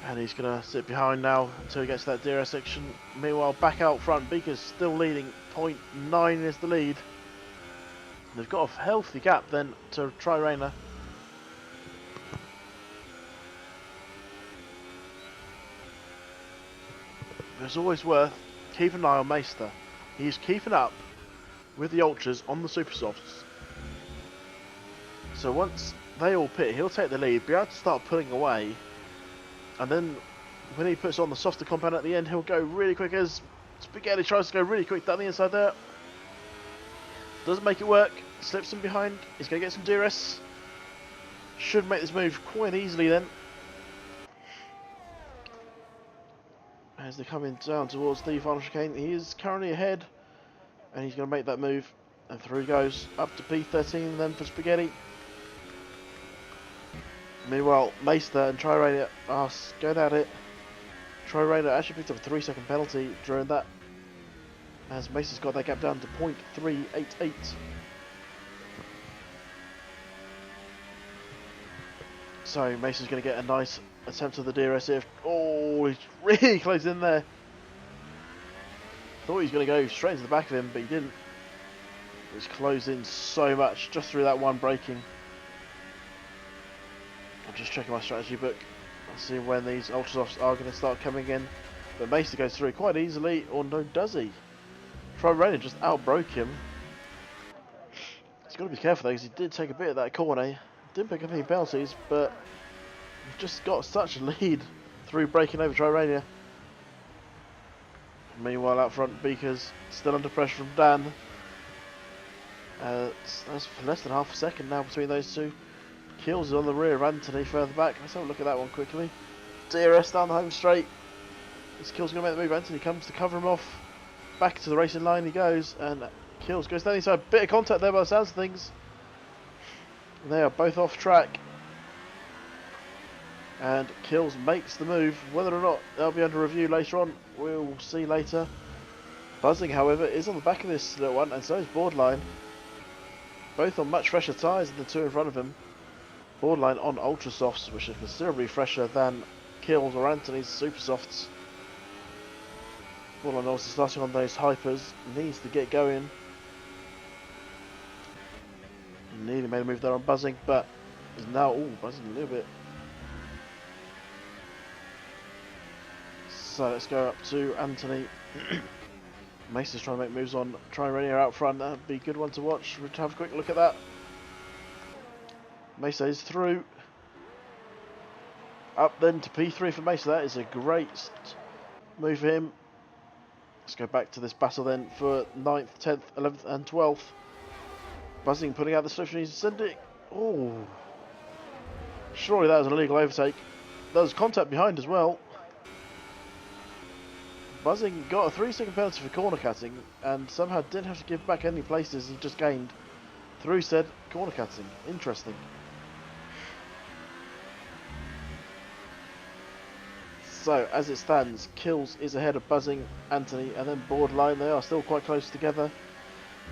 And he's going to sit behind now until he gets to that DRS section. Meanwhile, back out front, Beaker's still leading. 0.9 is the lead. They've got a healthy gap then to Tri Rayner. It's always worth keeping an eye on Meister. He's keeping up with the Ultras on the Super Softs. So once they all pit, he'll take the lead, be able to start pulling away. And then when he puts on the softer compound at the end, he'll go really quick as Spaghetti tries to go really quick down the inside there. Doesn't make it work. Slips him behind. He's going to get some DRS. Should make this move quite easily then. As they're coming down towards the final chicane, he is currently ahead. And he's going to make that move. And through he goes. Up to P13 then for Spaghetti. Meanwhile, Meister and Tri Rayner are going at it. Tri Rayner actually picked up a 3-second penalty during that, as Meister's got that gap down to 0.388. So Meister's going to get a nice attempt at the DRS here. Oh, he's really close in there. Thought he was going to go straight into the back of him, but he didn't. He was closed in so much just through that one braking. I'm just checking my strategy book. I'll see when these Ultrasofts are going to start coming in. But Meister goes through quite easily, or no, does he? Tri Rayner just outbroke him. He's got to be careful though, because he did take a bit of that corner. Didn't pick up any penalties, but he's just got such a lead through breaking over Tri Rayner. Meanwhile, out front, Beaker's still under pressure from Dan. That's for less than half a second now between those two. Kills on the rear of Anthony further back. Let's have a look at that one quickly. DRS down the home straight. This Kills going to make the move. Anthony comes to cover him off. Back to the racing line he goes, and Kills goes down inside. Bit of contact there by the sounds of things. They are both off track. And Kills makes the move. Whether or not they'll be under review later on, we'll see later. Buzzing, however, is on the back of this little one, and so is Borderline. Both on much fresher tyres than the two in front of him. Borderline on Ultra Softs, which are considerably fresher than Kills or Anthony's Super Softs. Borderline also starting on those hypers, needs to get going. Nearly made a move there on Buzzing, but is now Buzzing a little bit. So let's go up to Anthony. Mason's trying to make moves on Tri Rayner out front. That'd be a good one to watch. We'll have a quick look at that. Mesa is through. Up then to P3 for Mesa. That is a great move for him. Let's go back to this battle then for 9th, 10th, 11th and 12th. Buzzing putting out the solution. He's sending. Oh. Surely that was an illegal overtake. There was contact behind as well. Buzzing got a 3-second penalty for corner cutting and somehow didn't have to give back any places he just gained through said corner cutting. Interesting. So as it stands, Kills is ahead of Buzzing, Anthony, and then Borderline. They are still quite close together.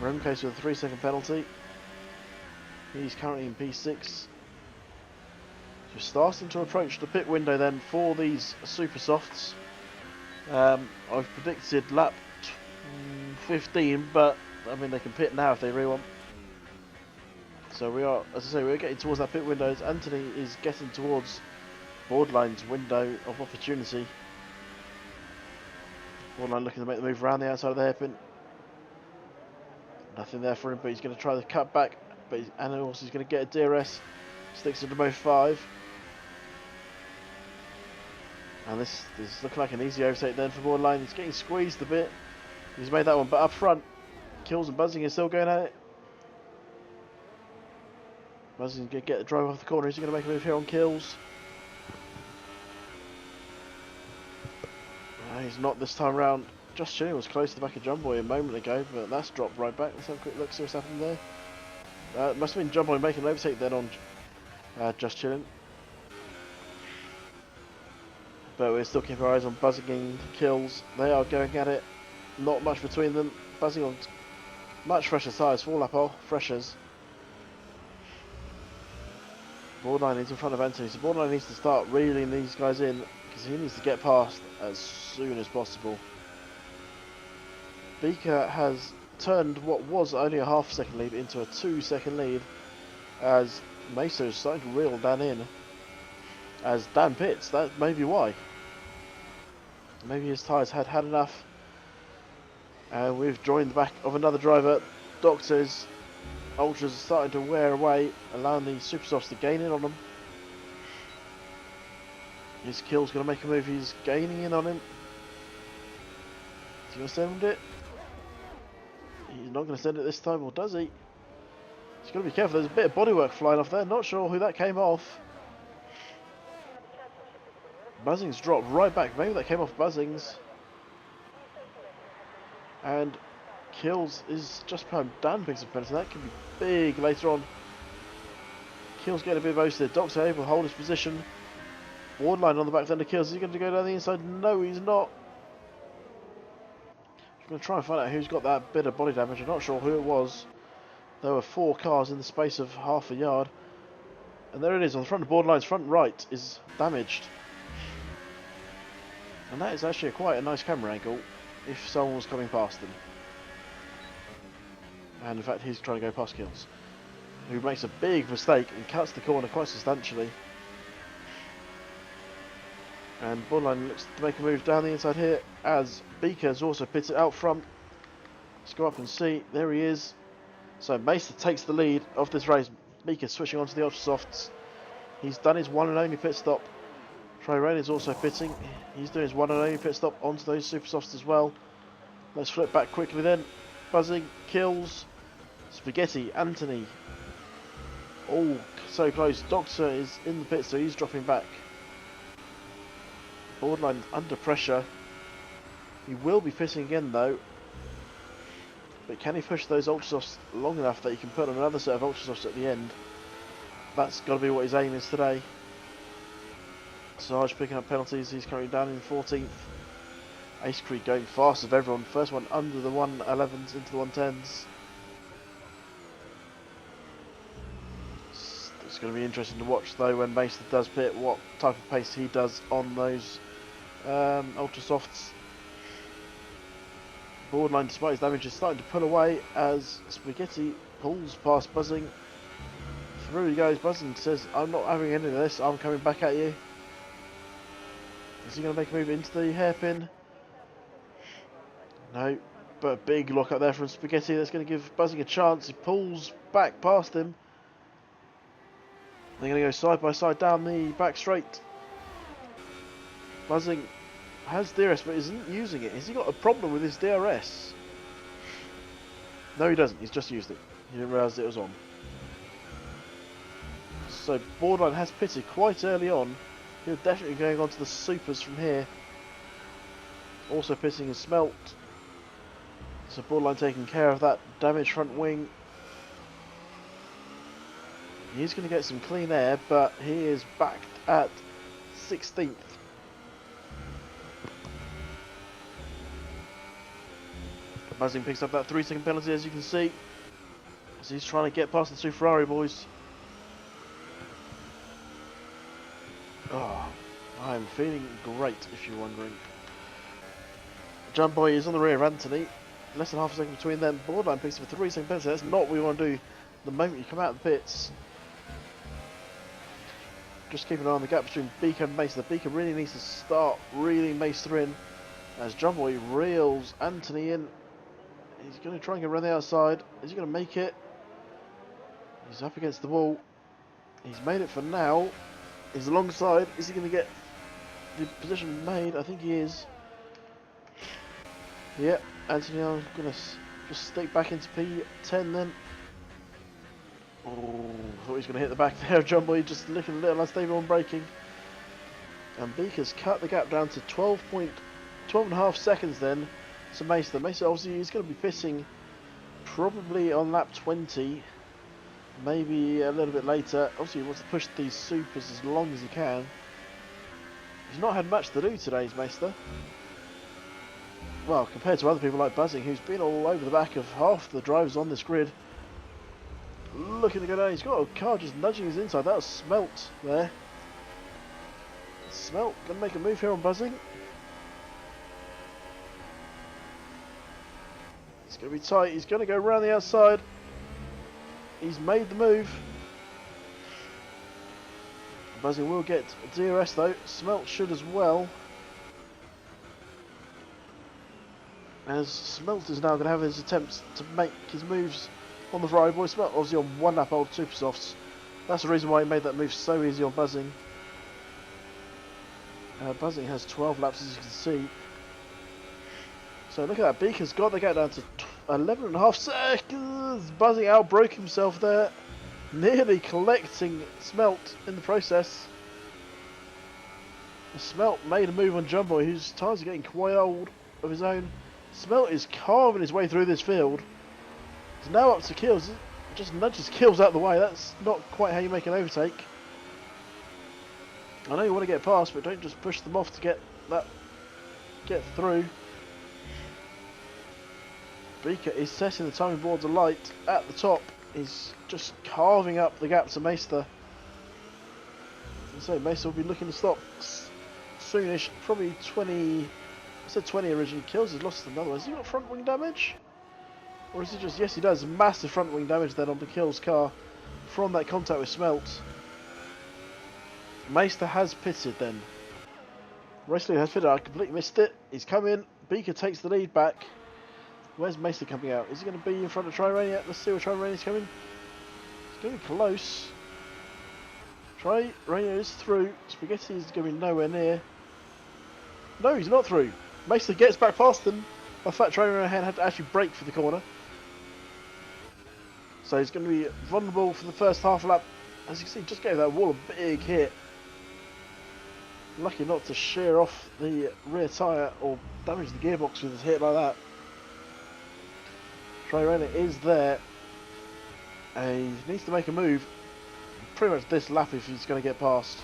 Remcase with a 3-second penalty. He's currently in P6. So starting to approach the pit window then for these Super Softs. I've predicted lap 15, but I mean they can pit now if they really want. So we are, as I say, we're getting towards that pit window. As Anthony is getting towards Borderline's window of opportunity. Borderline looking to make the move around the outside of the hairpin. Nothing there for him, but he's going to try the cut back. But and also he's going to get a DRS. Sticks to both 5. And this is looking like an easy overtake then for Borderline. He's getting squeezed a bit. He's made that one, but up front, Kills and Buzzing is still going at it. Buzzing's going to get the drive off the corner. He's going to make a move here on Kills. He's not this time round. Just Chilling was close to the back of Jumboy a moment ago, but that's dropped right back. Let's have a quick look, see what's happened there. Must have been Jumboy making an overtake then on Just Chilling. But we're still keeping our eyes on Buzzing and Kills. They are going at it. Not much between them. Buzzing on much fresher tyres. 4 lap off. Freshers. Borderline is in front of Anthony. So Borderline needs to start reeling these guys in because he needs to get past as soon as possible. Beaker has turned what was only a half-second lead into a 2-second lead as Mesa is starting to reel Dan in. As Dan pits, that may be why. Maybe his tyres had enough. And we've joined the back of another driver. Doctor's Ultras are starting to wear away, allowing the super softs to gain in on them. His Kill's going to make a move, he's gaining in on him. Is he going to send it? He's not going to send it this time, or does he? He's got to be careful, there's a bit of bodywork flying off there, not sure who that came off. Buzzings dropped right back, maybe that came off Buzzings. And Kills is just behind Dan picks up penalty, that could be big later on. Kills getting a bit boasted, Doctor able to hold his position. Borderline on the back end of Kills, is he going to go down the inside? No, he's not. I'm going to try and find out who's got that bit of body damage, I'm not sure who it was. There were 4 cars in the space of half a yard. And there it is, on the front of Borderline's front right is damaged. And that is actually quite a nice camera angle if someone was coming past them. And in fact he's trying to go past Kills, who makes a big mistake and cuts the corner quite substantially. And Borderline looks to make a move down the inside here as Beaker's also pitted out front. Let's go up and see, there he is. So Mesa takes the lead of this race. Beaker switching onto the Ultra Softs. He's done his one and only pit stop. Trey Rain is also pitting. He's doing his one and only pit stop onto those super softs as well. Let's flip back quickly then. Buzzing, Kills, Spaghetti, Anthony. Oh, so close. Doctor is in the pit, so he's dropping back. Borderline under pressure. He will be pitting again though. But can he push those Ultra Softs long enough that he can put on another set of Ultra Softs at the end? That's got to be what his aim is today. Sarge picking up penalties, he's currently down in 14th. Ace Creek going fast of everyone, first one under the 111s into the 110s. It's going to be interesting to watch though when Mason does pit, what type of pace he does on those Ultra Softs. Borderline, despite his damage, is starting to pull away as Spaghetti pulls past Buzzing. Through he goes, Buzzing says, I'm not having any of this, I'm coming back at you. Is he going to make a move into the hairpin? No, but a big lock up there from Spaghetti. That's going to give Buzzing a chance. He pulls back past him. They're going to go side by side down the back straight. Buzzing has DRS but isn't using it. Has he got a problem with his DRS? No, he doesn't. He's just used it. He didn't realise it was on. So Borderline has pitted quite early on. He'll definitely be going on to the supers from here. Also pitting is Smelt. So Borderline taking care of that damaged front wing. He's going to get some clean air, but he is backed at 16th. Buzzing picks up that 3-second penalty, as you can see. As he's trying to get past the two Ferrari boys. Oh, I'm feeling great, if you're wondering. Jump Boy is on the rear of Anthony. Less than half a second between them. Borderline picks up a 3-second penalty. That's not what we want to do the moment you come out of the pits. Just keep an eye on the gap between Beaker and Mesa. The Beaker really needs to start reeling Mesa in. As Jump Boy reels Anthony in. He's going to try and get around the outside. Is he going to make it? He's up against the wall. He's made it for now. He's alongside. Is he going to get the position made? I think he is. Yep, Anthony, I'm going to just stick back into P10 then. Oh, thought he was going to hit the back there of John Boy, just looking a little unstable on braking. And Beaker's cut the gap down to 12.5 seconds then to Mesa. Mesa obviously is going to be pitting probably on lap 20. Maybe a little bit later. Obviously he wants to push these supers as long as he can. He's not had much to do today, Meister. Well, compared to other people like Buzzing, who's been all over the back of half the drivers on this grid. Looking to go down. He's got a car just nudging his inside. That was Smelt there. Smelt going to make a move here on Buzzing. It's going to be tight. He's going to go around the outside. He's made the move. Buzzing will get DRS though. Smelt should as well. As Smelt is now going to have his attempts to make his moves on the Ferrari boy. Smelt obviously on one lap old super softs. That's the reason why he made that move so easy on Buzzing. Buzzing has 12 laps as you can see. So look at that. Beaker's got the gap down to 11.5 seconds. Buzzing outbroke himself there. Nearly collecting Smelt in the process. Smelt made a move on Jumbo, whose tyres are getting quite old of his own. Smelt is carving his way through this field. He's now up to Kills. Just nudges Kills out of the way. That's not quite how you make an overtake. I know you want to get past, but don't just push them off to get through. Beaker is setting the timing boards alight at the top. He's just carving up the gap to Meister. So Meister will be looking to stop soonish. Probably 20. I said 20 originally. Kills has lost another one. Has he got front wing damage? Or is he just... Yes, he does. Massive front wing damage then on the Kills car from that contact with Smelt. Meister has pitted then. Racing has pitted. I completely missed it. He's come in. Beaker takes the lead back. Where's Meister coming out? Is he going to be in front of Trirania? Let's see where Trirania's coming. He's getting close. Trirania is through. Spaghetti is going to be nowhere near. No, he's not through. Meister gets back past them. By the fact Trirania had to actually brake for the corner. So he's going to be vulnerable for the first half lap. As you can see, just gave that wall a big hit. Lucky not to shear off the rear tyre or damage the gearbox with a hit like that. Trirania is there. He needs to make a move pretty much this lap if he's going to get past.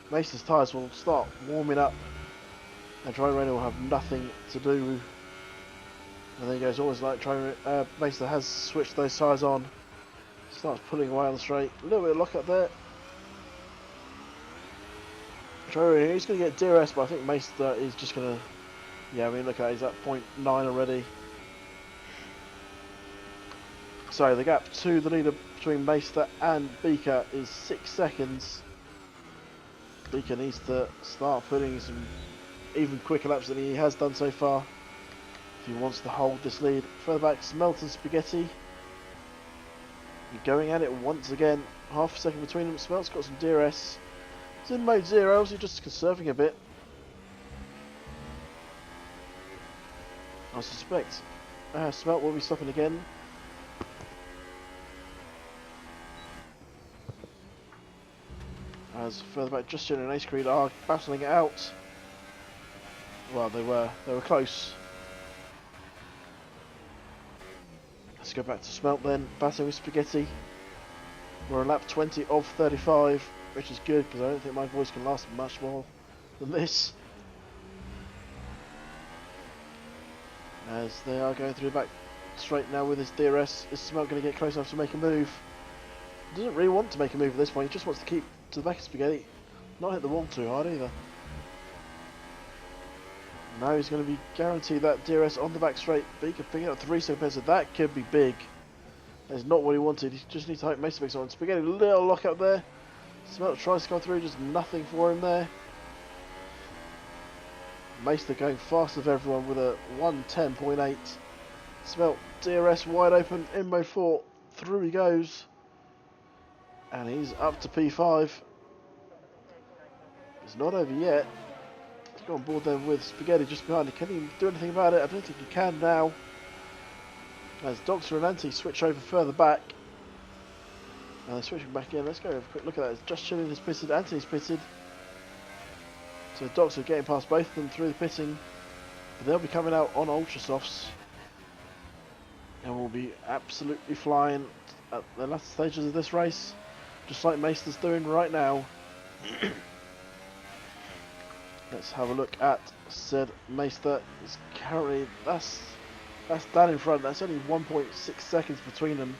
Meister's tyres will start warming up and Trirania will have nothing to do. And there he goes, always like Meister has switched those tyres on. Starts pulling away on the straight. A little bit of lock up there. Trirania, he's going to get DRS, but I think Meister is just going to... Yeah, I mean, look at it, he's at 0.9 already. So the gap to the leader between Meister and Beaker is 6 seconds. Beaker needs to start putting some even quicker laps than he has done so far if he wants to hold this lead. Further back, Smelt and Spaghetti. You're going at it once again. Half a second between them. Smelt's got some DRS. He's in mode 0, so he's just conserving a bit. I suspect Smelt will be stopping again. As further back, Justin and Ace Creed are battling it out. Well, they were close. Let's go back to Smelt then, battling with Spaghetti. We're on lap 20 of 35, which is good because I don't think my voice can last much more than this. As they are going through the back straight now with his DRS, is Smelt going to get close enough to make a move? He doesn't really want to make a move at this point, he just wants to keep to the back of Spaghetti. Not hit the wall too hard either. Now he's going to be guaranteed that DRS on the back straight. Beaker picking up 3 seconds, so that could be big. That's not what he wanted. He just needs to hope Meister picks on. Spaghetti, a little lock up there. Smelt tries to come through, just nothing for him there. Meister going faster than everyone with a 1:10.8. Smelt DRS wide open in mode 4. Through he goes. And he's up to P5. It's not over yet. He's got on board there with Spaghetti just behind him. Can he do anything about it? I don't think he can now. As Doctor and Anti switch over further back. And they're switching back in. Let's go have a quick look at that. Just Chilling is pitted, Anti's pitted. So Doctor getting past both of them through the pitting. But they'll be coming out on Ultra Softs. And will be absolutely flying at the latter stages of this race. Just like Meister's doing right now. Let's have a look at said Meister. It's currently that's Dan in front. That's only 1.6 seconds between them.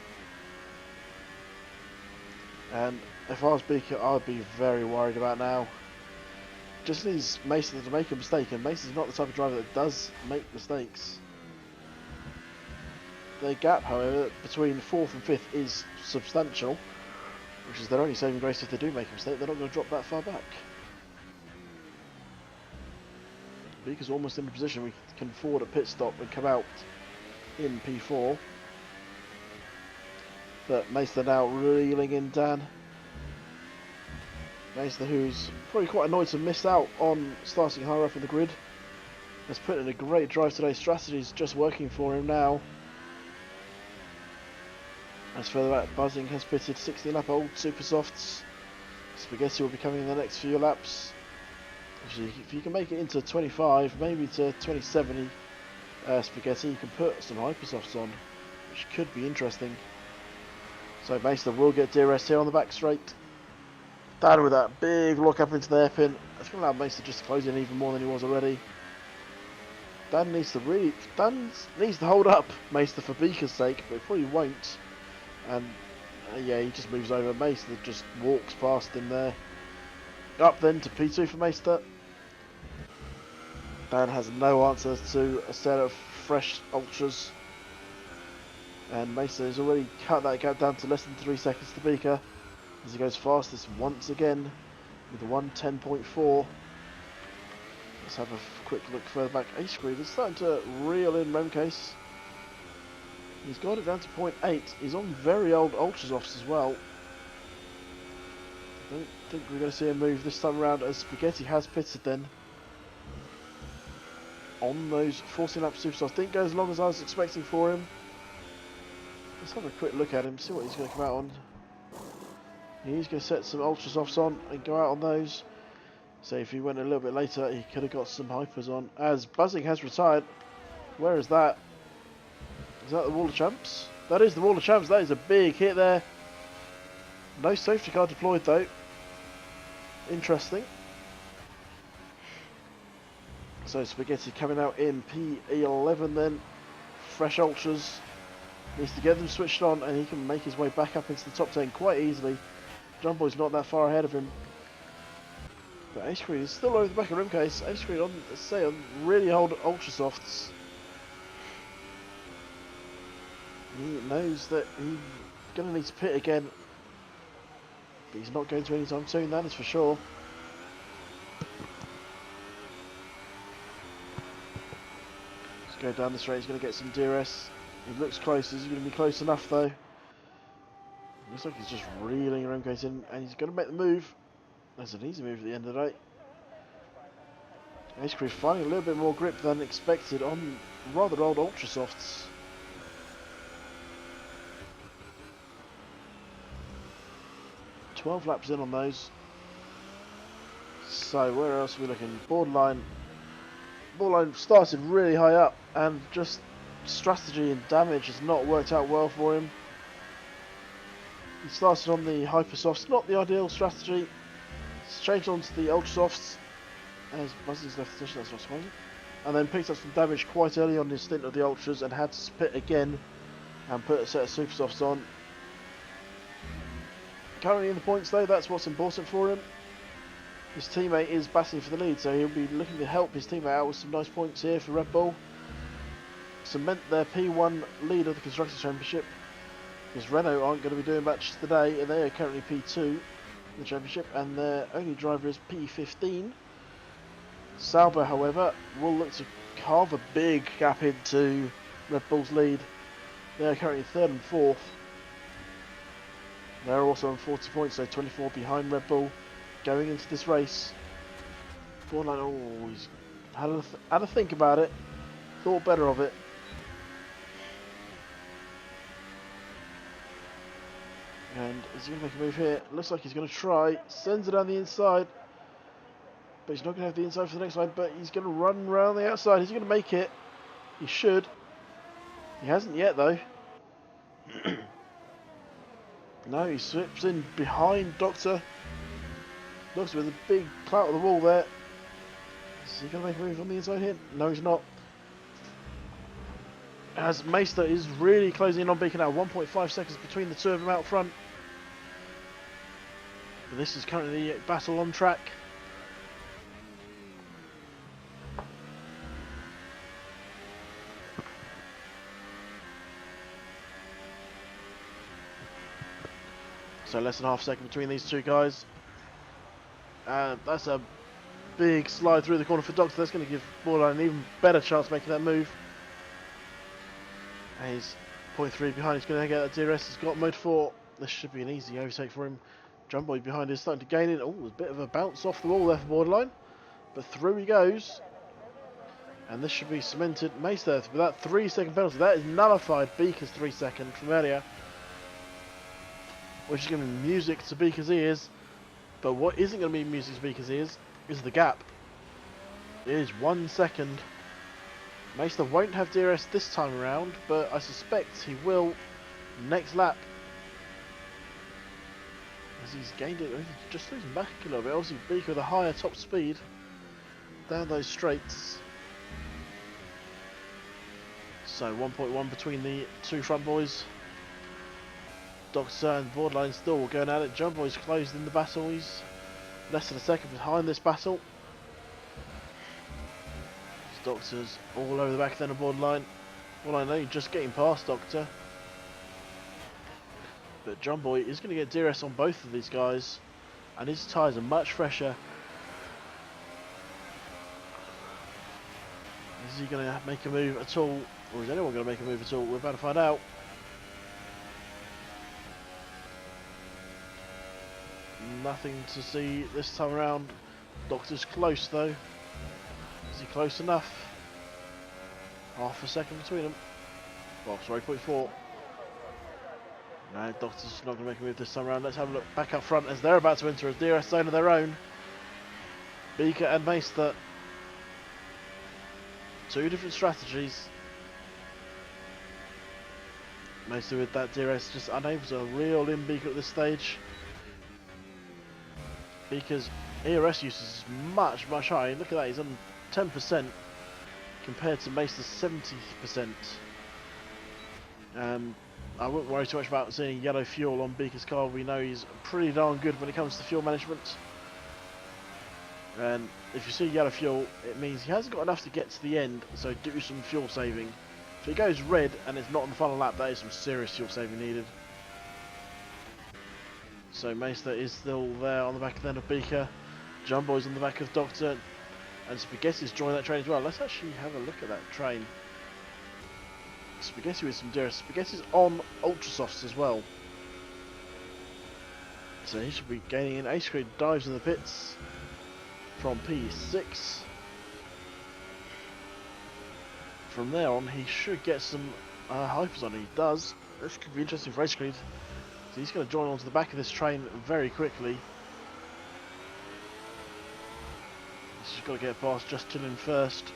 And if I was Beaker, I'd be very worried about now. Just needs Meister to make a mistake, and Meister's not the type of driver that does make mistakes. The gap, however, between 4th and 5th is substantial, which is their only saving grace. If they do make a mistake, they're not going to drop that far back. Beaker's almost in a position we can afford a pit stop and come out in P4. But Meister now reeling in Dan. Meister, who's probably quite annoyed to miss out on starting higher up in the grid, has put in a great drive today. Strategy's just working for him now. As further back, Buzzing has pitted 16 lap old super softs. Spaghetti will be coming in the next few laps. Actually, if you can make it into 25, maybe to 27, Spaghetti, you can put some hypersofts on, which could be interesting. So Meister will get DRS here on the back straight. Dan with that big look up into the hairpin. That's going to allow Meister just to close in even more than he was already. Dan needs to hold up Meister for Beaker's sake, but he probably won't. And yeah, he just moves over. Meister just walks past him there. Up then to P2 for Meister. Dan has no answer to a set of fresh ultras. And Meister has already cut that gap down to less than 3 seconds to Beaker, as he goes fastest once again with a 1:10.4. Let's have a quick look further back. Ace Creed is starting to reel in Remcase. He's got it down to 0.8. He's on very old ultras offs as well. I don't think we're going to see a move this time around, as Spaghetti has pitted then on those 14 lap superstars. Didn't go as long as I was expecting for him. Let's have a quick look at him, see what he's going to come out on. He's going to set some ultra softs on and go out on those. So if he went a little bit later, he could have got some hypers on. As Buzzing has retired. Where is that? Is that the Wall of Champs? That is the Wall of Champs. That is a big hit there. No safety car deployed though. Interesting. So Spaghetti coming out in P11 then. Fresh ultras. Needs to get them switched on, and he can make his way back up into the top 10 quite easily. Jumbo's not that far ahead of him. But Ace Creed is still over the back of Rimcase. Ace Creed on, let's say, on really old ultra softs. He knows that he's going to need to pit again. But he's not going to anytime soon, that is for sure. Let's go down the straight, he's going to get some DRS. He looks close, is he going to be close enough though? Looks like he's just reeling Remcase in, and he's going to make the move. That's an easy move at the end of the day. Ace Creed finding a little bit more grip than expected on rather old ultra softs. $12 laps in on those. So where else are we looking? Borderline started really high up, and just strategy and damage has not worked out well for him. He started on the hyper softs, not the ideal strategy. He's changed onto the ultra softs as Buzzing's left position, that's what's surprising. And then picked up some damage quite early on his stint of the ultras and had to spit again and put a set of super softs on. Currently in the points though, that's what's important for him. His teammate is battling for the lead, so he'll be looking to help his teammate out with some nice points here for Red Bull. Cement their P1 lead of the Constructors' Championship, because Renault aren't going to be doing much today, and they are currently P2 in the Championship, and their only driver is P15. Sauber, however, will look to carve a big gap into Red Bull's lead. They are currently 3rd and 4th. They're also on 40 points, so 24 behind Red Bull going into this race. Borderline, oh, he's had a think about it, thought better of it. And is he going to make a move here? Looks like he's going to try. Sends it down the inside. But he's not going to have the inside for the next line. But he's going to run around the outside. He's going to make it. He should. He hasn't yet though. No, he slips in behind Doctor. Doctor with a big clout on the wall there. Is he going to make a move on the inside here? No, he's not. As Meister is really closing in on Beacon now. 1.5 seconds between the two of them out front. But this is currently the battle on track. So less than half a second between these two guys. That's a big slide through the corner for Doctor. That's going to give Borderline an even better chance making that move. And he's 0.3 behind. He's going to get that DRS. He's got mode 4. This should be an easy overtake for him. Jumbo behind is starting to gain it. Oh, there's a bit of a bounce off the wall there for Borderline. But through he goes. And this should be cemented. Meister with that 3-second penalty. That is nullified Beaker's 3-second from earlier. Which is going to be music to Beaker's ears. But what isn't going to be music to Beaker's ears is the gap. It is 1 second. Meister won't have DRS this time around, but I suspect he will next lap. As he's gained it, he's just losing back a little bit. Obviously Beaker with a higher top speed down those straights. So 1.1 between the two front boys. Doctor and Borderline still going at it. Jumbo's closed in the battle. He's less than a second behind this battle. Doctor's all over the back then of Borderline. Well, I know you're just getting past Doctor. But Jumbo is going to get DRS on both of these guys. And his tyres are much fresher. Is he going to make a move at all? Or is anyone going to make a move at all? We're about to find out. Nothing to see this time around. Doctor's close though. Is he close enough? Half a second between them. Well, sorry, 0.4. No, Doctor's not going to make a move this time around. Let's have a look back up front as they're about to enter a DRS zone of their own. Beaker and Meister. Two different strategies. Meister with that DRS just unable to reel in Beaker at this stage. Beaker's ERS usage is much higher. Look at that, he's on 10% compared to Meister's 70%. I wouldn't worry too much about seeing yellow fuel on Beaker's car. We know he's pretty darn good when it comes to fuel management. And if you see yellow fuel, it means he hasn't got enough to get to the end, so do some fuel saving. If it goes red and it's not on the final lap, that is some serious fuel saving needed. So Meister is still there on the back then of Beaker. Jumbo's on the back of Doctor. And Spaghetti's joined that train as well. Let's actually have a look at that train. Spaghetti with some DRS. Spaghetti's on Ultra Softs as well. So he should be gaining in. Ace Creed dives in the pits from P6. From there on, he should get some hypers on. He does. This could be interesting for Ace Creed. So he's going to join onto the back of this train very quickly. He's just got to get past Just Chillin' first.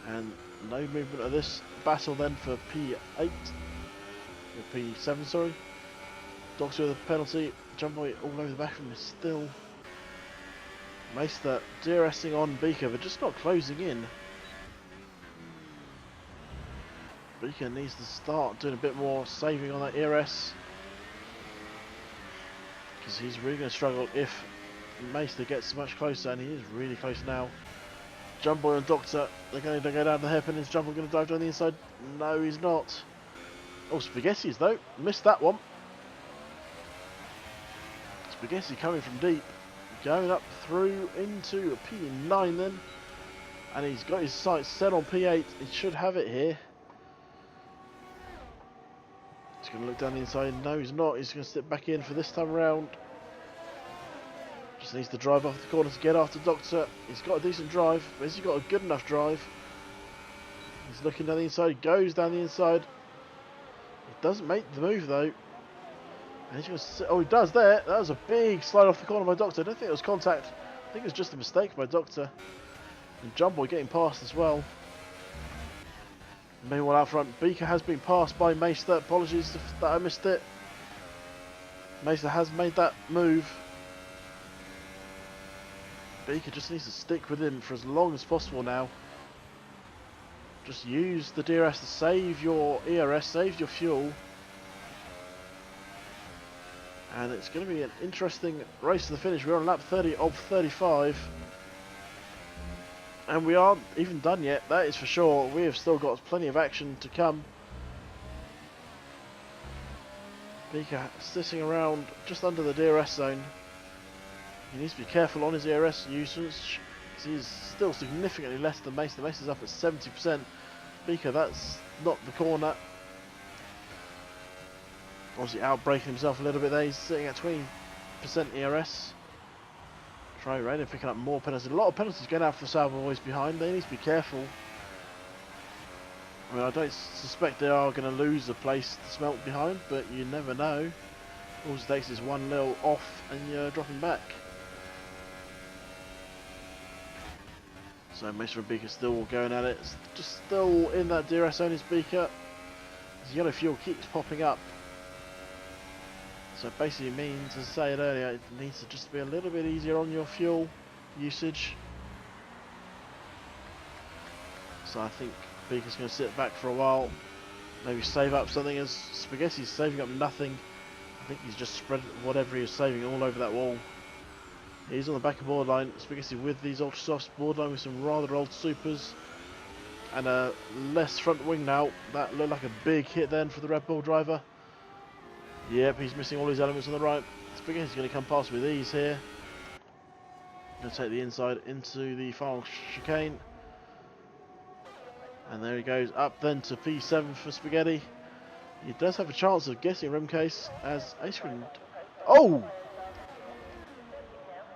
And no movement of this battle then for P8. Or P7, sorry. Doctor with a penalty. Jumbo all over the back of him is still. Meister DRSing on Beaker, but just not closing in. Beaker needs to start doing a bit more saving on that ERS. Because he's really going to struggle if Meister gets much closer, and he is really close now. Jumbo and Doctor, they're going to go down the hairpin. Is Jumbo going to dive down the inside? No, he's not. Oh, Spaghetti's though. Missed that one. Spaghetti coming from deep. Going up through into a P9 then. And he's got his sights set on P8. He should have it here. He's going to look down the inside. No, he's not. He's going to step back in for this time around. Just needs to drive off the corner to get after Doctor. He's got a decent drive, but has he got a good enough drive? He's looking down the inside, goes down the inside. He doesn't make the move though. And he's going to sit, oh, he does there. That was a big slide off the corner by Doctor. I don't think it was contact. I think it was just a mistake by Doctor. And Jumbo getting past as well. Meanwhile out front, Beaker has been passed by Meister. Apologies that I missed it. Meister has made that move. Beaker just needs to stick with him for as long as possible now. Just use the DRS to save your ERS, save your fuel. And it's going to be an interesting race to the finish. We're on lap 30 of 35. And we aren't even done yet, that is for sure. We have still got plenty of action to come. Beaker sitting around just under the DRS zone. He needs to be careful on his ERS usage, because he's still significantly less than Mason. Mason's up at 70%. Beaker, that's not the corner. Obviously outbraking himself a little bit there. He's sitting at 20% ERS. Try Rainer picking up more penalties. A lot of penalties going out for the Sauber boys behind. They need to be careful. I mean, I don't suspect they are going to lose the place to Smelt behind, but you never know. All it takes is one little off and you're dropping back. So Mason and Beaker still going at it. It's just still in that DRS zone is Beaker. His yellow fuel keeps popping up. So it basically means, as I said earlier, it needs to just be a little bit easier on your fuel usage. So I think Beaker's going to sit back for a while, maybe save up something, as Spaghetti's saving up nothing. I think he's just spread whatever he was saving all over that wall. He's on the back of boardline. Spaghetti with these ultra softs, boardline with some rather old supers and a less front wing now. That looked like a big hit then for the Red Bull driver. Yep, he's missing all his elements on the right. Spaghetti's going to come past with ease here. Going to take the inside into the final chicane. And there he goes, up then to P7 for Spaghetti. He does have a chance of getting a rim case as Ace Cream. Oh!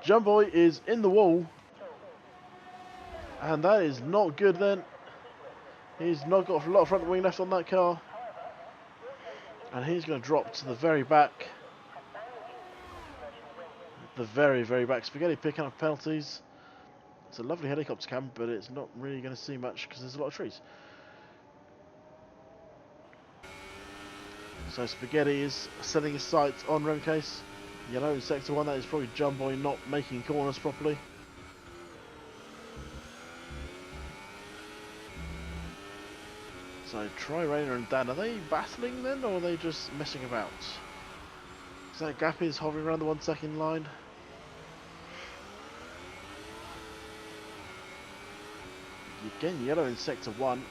Jumboy is in the wall. And that is not good then. He's not got a lot of front wing left on that car. And he's going to drop to the very back. The very, very back. Spaghetti picking up penalties. It's a lovely helicopter cam, but it's not really going to see much because there's a lot of trees. So Spaghetti is setting his sights on Remcase. Yellow in sector 1, that is probably Jumboy not making corners properly. So Troy Rayner and Dan, are they battling then, or are they just messing about? So that gap is hovering around the 1 second line. Again, yellow in sector 1.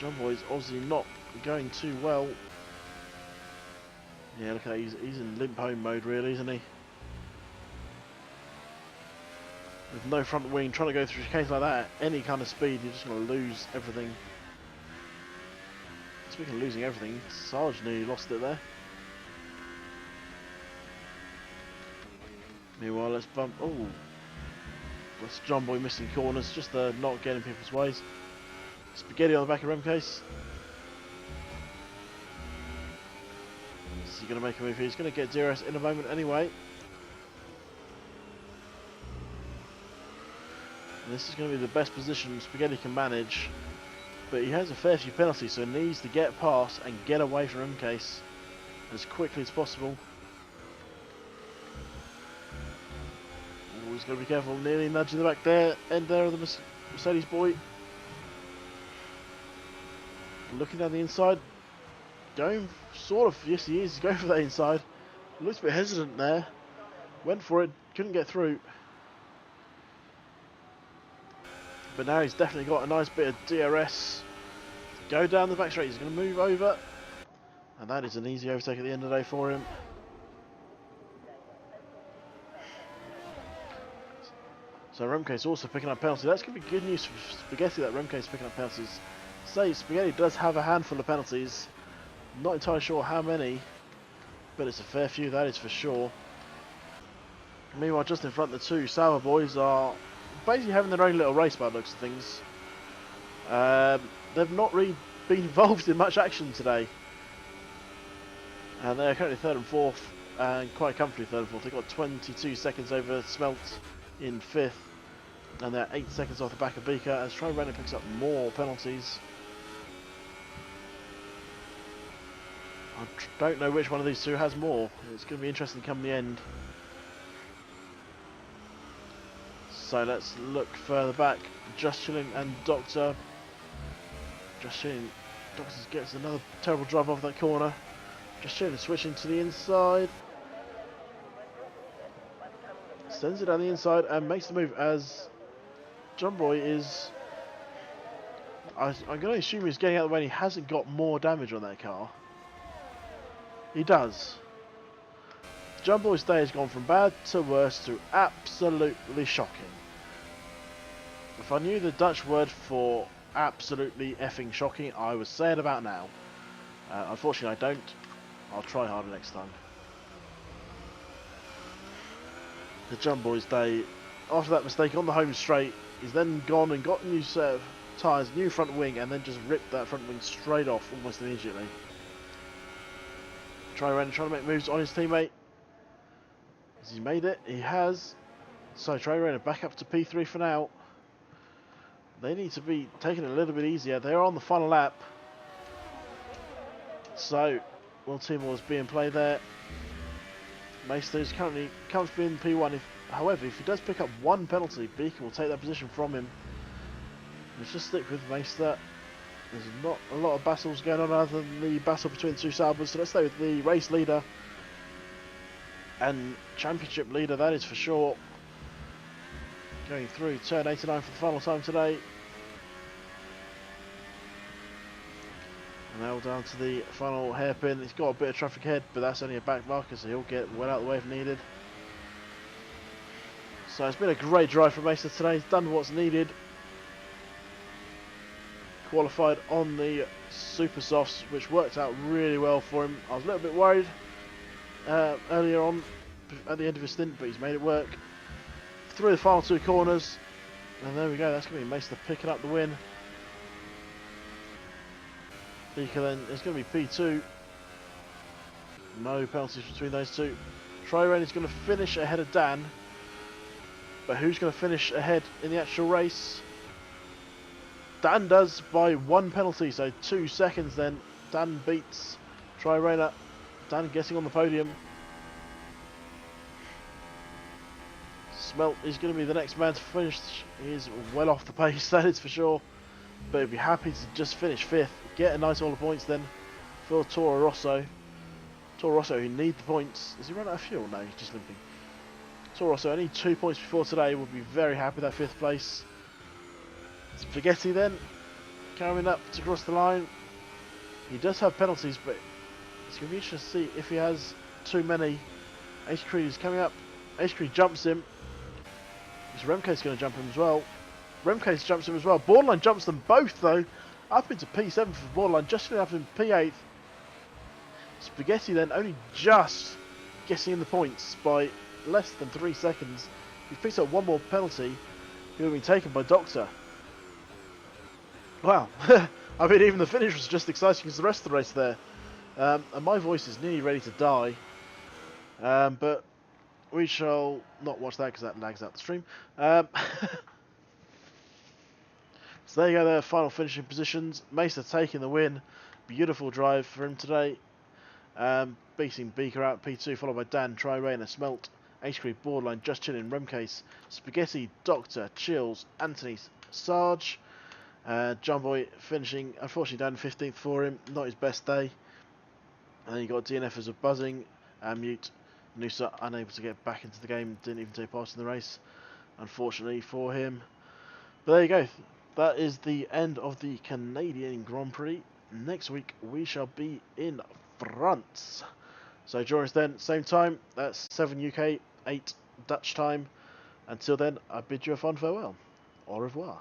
Jumboy's obviously not going too well. Yeah, look at that, he's in limp home mode really, isn't he? With no front wing, trying to go through a case like that at any kind of speed, you're just going to lose everything. Speaking of losing everything, Sarge nearly lost it there. Meanwhile, let's bump. Oh, that's Jumboy missing corners, just not getting people's ways. Spaghetti on the back of Remcase. Is he going to make a move here? He's going to get DRS in a moment anyway. And this is going to be the best position Spaghetti can manage. But he has a fair few penalties, so he needs to get past and get away from Remcase as quickly as possible. Oh, he's got to be careful, nearly nudging the back there, end there of the Mercedes boy. Looking down the inside, going sort of, yes he is, he's going for that inside. Looks a bit hesitant there, went for it, couldn't get through. But now he's definitely got a nice bit of DRS. Go down the back straight, he's going to move over. And that is an easy overtake at the end of the day for him. So Remcase also picking up penalties. That's going to be good news for Spaghetti that Remcase picking up penalties. Say Spaghetti does have a handful of penalties. Not entirely sure how many, but it's a fair few, that is for sure. Meanwhile, just in front, the two Sauber boys are basically having their own little race by the looks of things. They've not really been involved in much action today. And they're currently 3rd and 4th, and quite comfortably 3rd and 4th. They've got 22 seconds over Smelt in 5th. And they're 8 seconds off the back of Beaker as Troy Renner picks up more penalties. I don't know which one of these two has more. It's going to be interesting come the end. So let's look further back. Just Chilling and Doctor. Just Chilling. Doctor gets another terrible drive off that corner. Just Chilling switching to the inside. Sends it down the inside and makes the move as John Boy is... I'm going to assume he's getting out of the way and he hasn't got more damage on that car. He does. John Boy's day has gone from bad to worse to absolutely shocking. If I knew the Dutch word for absolutely effing shocking, I would say it about now. Unfortunately, I don't. I'll try harder next time. The John Boy's day, after that mistake on the home straight, he's then gone and got a new set of tyres, new front wing, and then just ripped that front wing straight off almost immediately. Trying to make moves on his teammate. Has he made it? He has. So Trainer back up to P3 for now. They need to be taking it a little bit easier. They're on the final lap. So, World Team Wars being played there. Meister is currently comfortably in P1. However, if he does pick up one penalty, Beacon will take that position from him. Let's just stick with Meister. There's not a lot of battles going on other than the battle between the two Saubers, so let's stay with the race leader and championship leader, that is for sure. Going through turn 89 for the final time today. And now down to the final hairpin. He's got a bit of traffic ahead, but that's only a back marker, so he'll get well out of the way if needed. So it's been a great drive from Meister today. He's done what's needed. Qualified on the super softs, which worked out really well for him. I was a little bit worried earlier on at the end of his stint, but he's made it work. Through the final two corners, and there we go. That's going to be Meister picking up the win. Beaker then is going to be P2. No penalties between those two. Tryrain is going to finish ahead of Dan, but who's going to finish ahead in the actual race? Dan does by one penalty, so 2 seconds then. Dan beats Tryrainer. Dan getting on the podium. Smelt is going to be the next man to finish. He is well off the pace, that is for sure. But he'll be happy to just finish 5th. Get a nice all the points then for Toro Rosso. Toro Rosso who need the points. Has he run out of fuel? No, he's just limping. Toro Rosso only 2 points before today. Will be very happy with that 5th place. Spaghetti then coming up to cross the line. He does have penalties, but it's going to be interesting to see if he has too many. Ace Creed is coming up. Ace Creed jumps him. Remke's going to jump him as well. Remke's jumps him as well. Borderline jumps them both though. Up into P7 for Borderline, just up in P8. Spaghetti then only just getting in the points by less than 3 seconds. If he picks up one more penalty, he'll be taken by Doctor. Wow. I mean, even the finish was just exciting as the rest of the race there. And my voice is nearly ready to die. But we shall not watch that because that lags out the stream. So there you go, their final finishing positions. Meister taking the win. Beautiful drive for him today. Beating Beaker out P2, followed by Dan, Tryrainer, Smelt, Ace Creed, Borderline, Just Chilling, Remcase, Spaghetti, Doctor, Chills, Anthony, Sarge. John Boy finishing, unfortunately, down 15th for him. Not his best day. And then you got DNF as a buzzing. Mute. Noosa unable to get back into the game. Didn't even take part in the race, unfortunately for him. But there you go. That is the end of the Canadian Grand Prix. Next week we shall be in France. So join us then, same time. That's 7 UK, 8 Dutch time. Until then, I bid you a fond farewell. Au revoir.